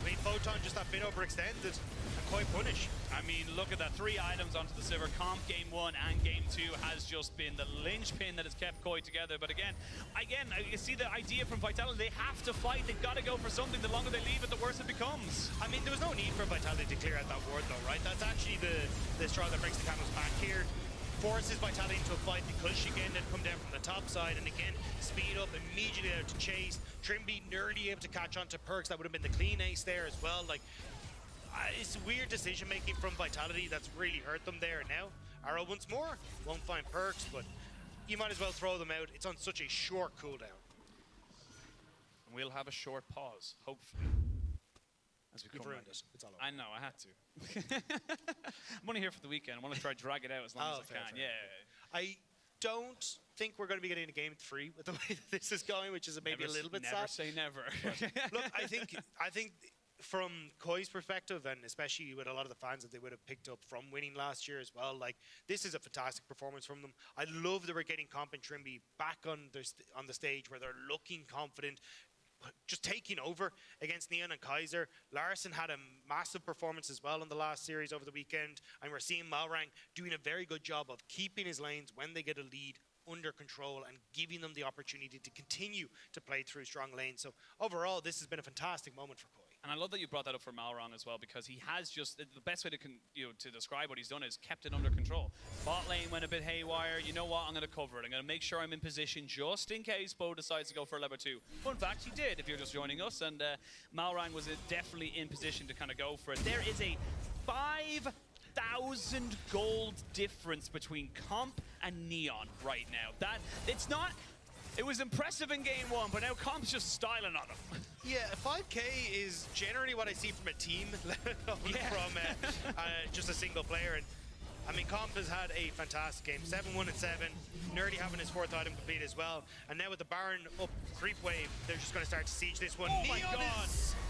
A: I mean, Photon just that bit overextended and quite punished.
B: I mean, look at that. 3 items onto the Sivir. Comp game 1 and game 2 has just been the linchpin that has kept Koi together. But again, you see the idea from Vitality. They have to fight. They've got to go for something. The longer they leave it, the worse it becomes.
A: I mean, there was no need for Vitality to clear out that ward though, right? That's actually the straw that breaks the camel's back here. Forces Vitality into a fight because Shigen had come down from the top side, and again, speed up immediately out to chase. Trimby nearly able to catch on to Perks. That would have been the clean ace there as well. Like, it's weird decision making from Vitality that's really hurt them there. Now, Arrow once more won't find Perks, but you might as well throw them out. It's on such a short cooldown.
B: And we'll have a short pause, hopefully. As we come
A: ruined
B: around.
A: it. It's all over.
B: I know, I had to. I'm only here for the weekend. I want to try drag it out as long as I
A: fair,
B: can.
A: fair.
B: Yeah.
A: I don't think we're going to be getting a game 3 with the way that this is going, which is maybe a little bit
B: never
A: sad.
B: say never.
A: Look, I think from Koi's perspective, and especially with a lot of the fans that they would have picked up from winning last year as well, like, this is a fantastic performance from them. I love that we're getting Comp and Trimby back on the stage where they're looking confident, just taking over against Neon and Kaiser. Larson had a massive performance as well in the last series over the weekend, and we're seeing Malrang doing a very good job of keeping his lanes when they get a lead under control and giving them the opportunity to continue to play through strong lanes. So overall, this has been a fantastic moment for Koi.
B: And I love that you brought that up for Malrang as well, because he has just, the best way to describe what he's done is kept it under control. Bot lane went a bit haywire. You know what? I'm going to cover it. I'm going to make sure I'm in position just in case Bo decides to go for a level 2. Well, in fact, he did, if you're just joining us. And Malrang was definitely in position to kind of go for it. There is a 5,000 gold difference between Comp and Neon right now. It was impressive in game 1, but now Comp's just styling on him.
A: Yeah, 5K is generally what I see from a team, from just a single player. And I mean, Comp has had a fantastic game. 7-1 and 7. Nerdy having his 4th item complete as well. And now with the Baron up creep wave, they're just going to start to siege this one.
B: Oh my God!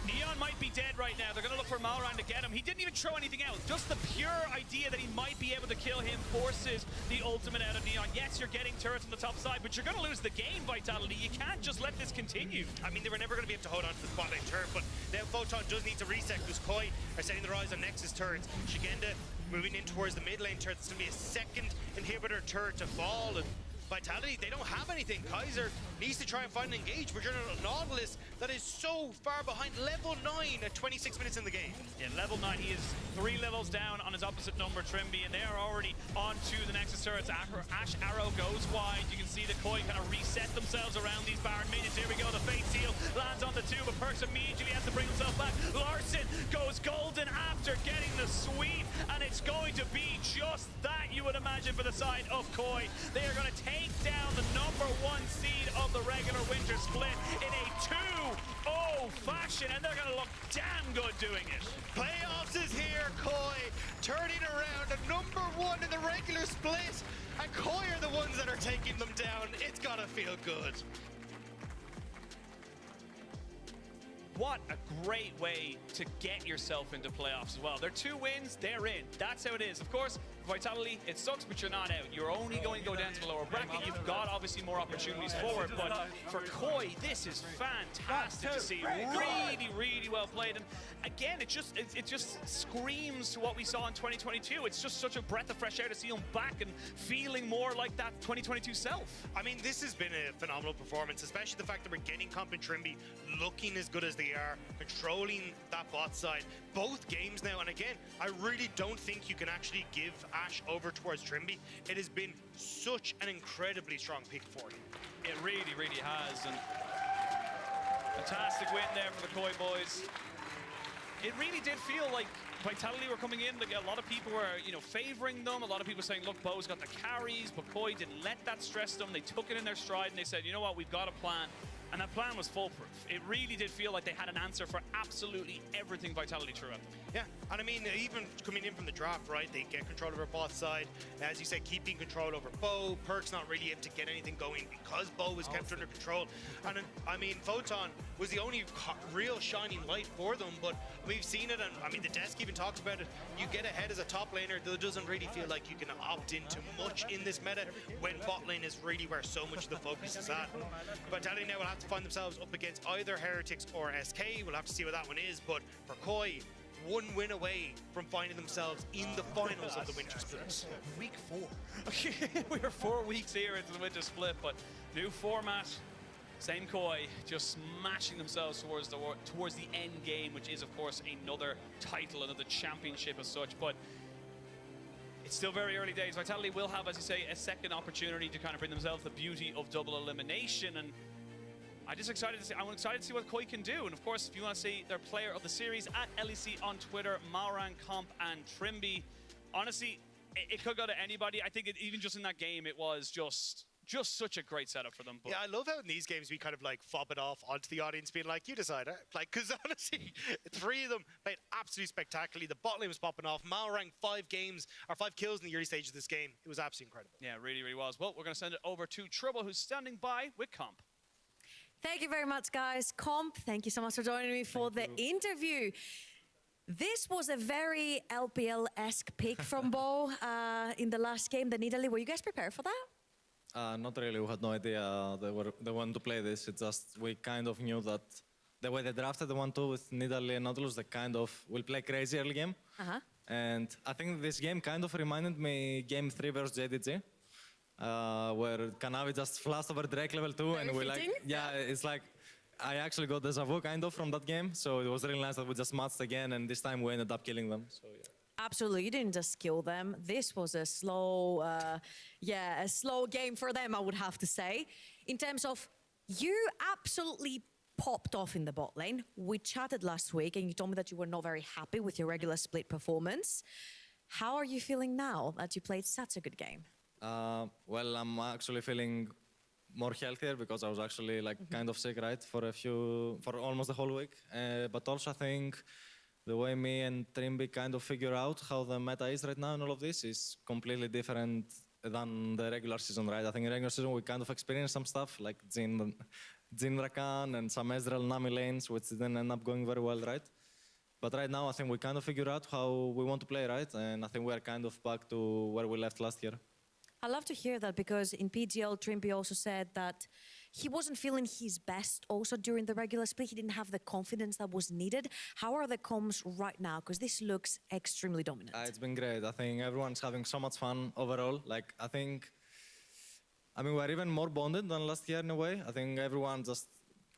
B: Neon might be dead right now. They're going to look for Malrang to get him. He didn't even throw anything out. Just the pure idea that he might be able to kill him forces the ultimate out of Neon. Yes, you're getting turrets on the top side, but you're going to lose the game, Vitality. You can't just let this continue.
A: I mean, they were never going to be able to hold on to the spot lane turret, but now Photon does need to reset because Koi are setting their eyes on Nexus turrets. Shigenda moving in towards the mid lane turret. It's going to be a second inhibitor turret to fall. And Vitality, they don't have anything. Kaiser needs to try and find an engage. We're joining a Nautilus that is so far behind. Level 9 at 26 minutes in the game.
B: Yeah, level 9. He is 3 levels down on his opposite number, Trimby, and they are already on to the Nexus turrets. Ash Arrow goes wide. You can see the Koi kind of reset themselves around these Baron minions. Here we go. The Fate Seal lands on the 2, but Perks immediately has to bring himself back. Larson goes golden after getting the sweep, and it's going to be just that, you would imagine, for the side of Koi. They are going to take down the #1 seed of the regular winter split in a 2-0 fashion, and they're going to look damn good doing it.
A: Playoffs is here, Koi turning around a #1 in the regular split, and Koi are the ones that are taking them down. It's gotta feel good.
B: What a great way to get yourself into playoffs as well. They're 2 wins, they're in. That's how it is. Of course, Vitality, it sucks, but you're not out. You're only going to go down to the lower bracket. You've got obviously more opportunities forward, but for Koi, this is fantastic to see. Really, really well played. And again, it just screams to what we saw in 2022. It's just such a breath of fresh air to see him back and feeling more like that 2022 self.
A: I mean, this has been a phenomenal performance, especially the fact that we're getting Comp and Trimby looking as good as they are, controlling that bot side. Both games now, and again, I really don't think you can actually give Ash over towards Trimby. It has been such an incredibly strong pick for him.
B: It really, really has. And fantastic win there for the Koi boys. It really did feel like Vitality were coming in. Like, a lot of people were, favoring them. A lot of people saying, look, Bo's got the carries, but Koi didn't let that stress them. They took it in their stride and they said, you know what, we've got a plan. And that plan was foolproof. It really did feel like they had an answer for absolutely everything Vitality threw at them.
A: Yeah, and I mean, even coming in from the draft, right, they get control over bot side. As you said, keeping control over Bo. Perk's not really able to get anything going because Bo was kept under control. And I mean, Photon was the only real shining light for them, but we've seen it, and I mean, the desk even talks about it. You get ahead as a top laner, it doesn't really feel like you can opt into much in this meta when bot lane is really where so much of the focus is at. Vitality now will have to find themselves up against either Heretics or SK. We'll have to see what that one is, but for Koi, one win away from finding themselves in the finals of the Winter Split.
E: Week 4.
B: We are 4 weeks here into the Winter Split, but new format, same Koi, just smashing themselves towards the end game, which is, of course, another title, another championship as such. But it's still very early days. Vitality will have, as you say, a second opportunity to kind of bring themselves the beauty of double elimination. And I'm excited to see what Koi can do. And of course, if you want to see their player of the series, at LEC on Twitter, Maurang, Comp, and Trimby. Honestly, it could go to anybody. I think even just in that game, it was just such a great setup for them. But
A: yeah, I love how in these games we kind of like fob it off onto the audience, being like, you decide, like, because honestly, 3 of them played absolutely spectacularly. The bot lane was popping off. Maurang 5 kills in the early stages of this game. It was absolutely incredible.
B: yeah, really, really was. Well, we're going to send it over to Trouble, who's standing by with Comp.
C: Thank you very much, guys. Comp, thank you so much for joining me for the interview. This was a very LPL-esque pick from Bo in the last game, the Nidalee. Were you guys prepared for that?
F: Not really. We had no idea they wanted to play this. It's just we kind of knew that the way they drafted the 1-2 with Nidalee and Nautilus, they kind of will play crazy early game. And I think this game kind of reminded me game 3 versus JDG, where Kanavi just flashed over Drake level 2,
C: Very
F: and we
C: fitting.
F: like, yeah, it's like I actually got deja vu kind of from that game. So it was really nice that we just matched again, and this time we ended up killing them. So yeah.
C: Absolutely, you didn't just kill them. This was a slow, a slow game for them, I would have to say. In terms of, you absolutely popped off in the bot lane. We chatted last week and you told me that you were not very happy with your regular split performance. How are you feeling now that you played such a good game?
F: Well, I'm actually feeling more healthier because I was actually like kind of sick, right, for almost the whole week. But also I think the way me and Trimby kind of figure out how the meta is right now and all of this is completely different than the regular season, right? I think in regular season we kind of experienced some stuff like Jhin Rakan and some Ezreal Nami lanes, which didn't end up going very well, right? But right now I think we kind of figure out how we want to play, right? And I think we are kind of back to where we left last year.
C: I love to hear that because in PGL, Trimby also said that he wasn't feeling his best also during the regular split. He didn't have the confidence that was needed. How are the comms right now? Because this looks extremely dominant.
F: It's been great. I think everyone's having so much fun overall. Like, I mean, we're even more bonded than last year in a way. I think everyone just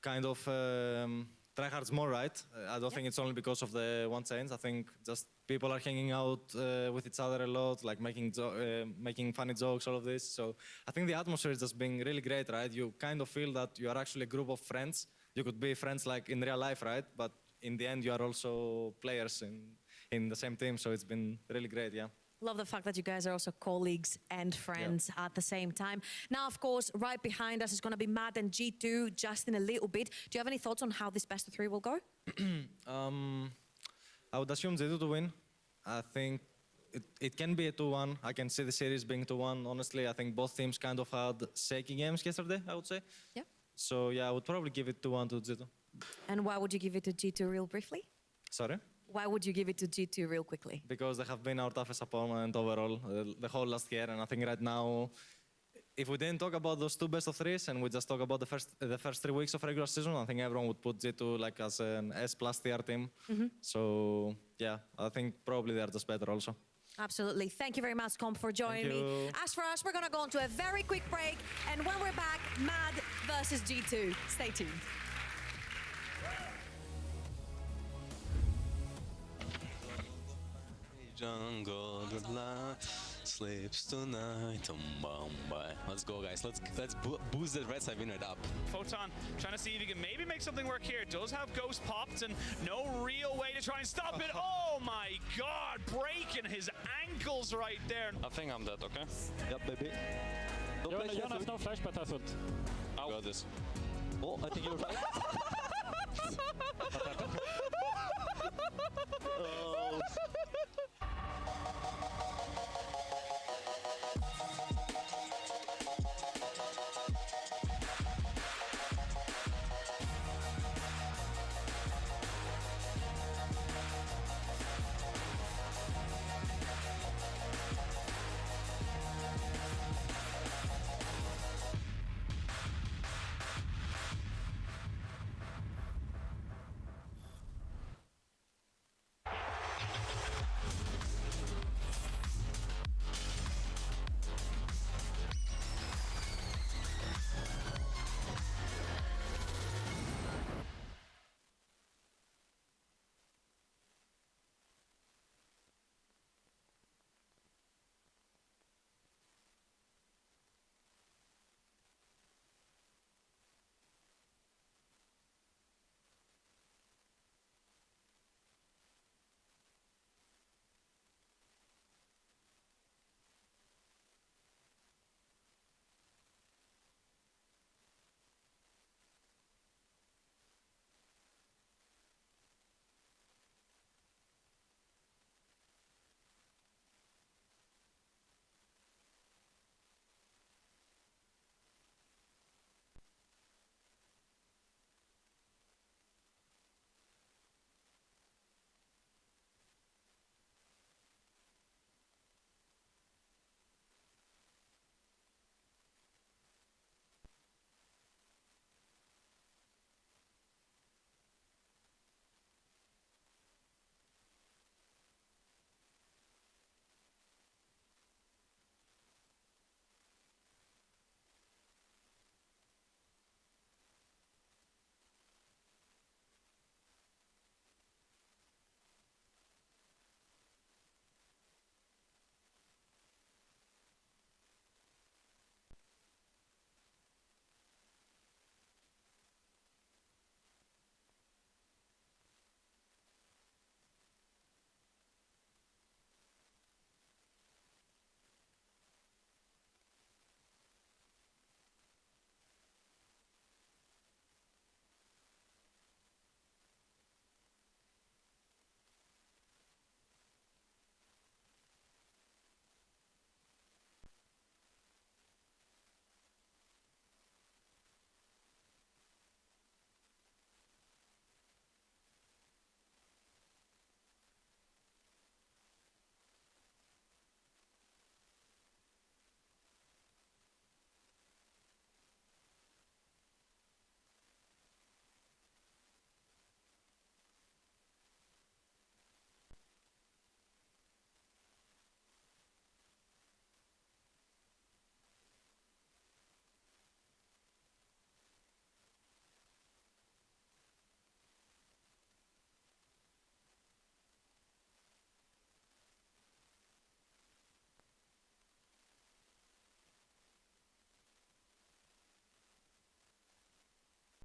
F: kind of tryhards more, right? I don't think it's only because of the one change. I think just people are hanging out with each other a lot, like making funny jokes, all of this. So I think the atmosphere is just being really great, right? You kind of feel that you are actually a group of friends. You could be friends like in real life, right? But in the end, you are also players in the same team. So it's been really great, yeah.
C: Love the fact that you guys are also colleagues and friends at the same time. Now, of course, right behind us is going to be Mad and G2 just in a little bit. Do you have any thoughts on how this best of 3 will go?
F: I would assume G2 to win. I think it can be a 2-1. I can see the series being 2-1. Honestly, I think both teams kind of had shaky games yesterday, I would say.
C: Yeah.
F: So, yeah, I would probably give it 2-1 to G2.
C: And why would you give it to G2 real briefly?
F: Sorry?
C: Why would you give it to G2 real quickly?
F: Because they have been our toughest opponent overall the whole last year. And I think right now, if we didn't talk about those 2 best of 3s and we just talk about the first 3 weeks of regular season, I think everyone would put G2 like as an S+ tier team. So, yeah, I think probably they're just better also.
C: Absolutely. Thank you very much, Comp, for joining me. As for us, we're going to go on to a very quick break. And when we're back, Mad versus G2. Stay tuned.
G: Jungle, the light sleeps tonight. Let's go, guys. Let's boost the red side win rate up.
B: Photon trying to see if he can maybe make something work here. Does have Ghost popped and no real way to try and stop it. Oh my god, breaking his ankles right there.
H: I think I'm dead, okay?
G: Yep, baby.
H: Jon has no flash, but I thought.
G: Got this.
E: Oh, I think you're right.
D: Oh.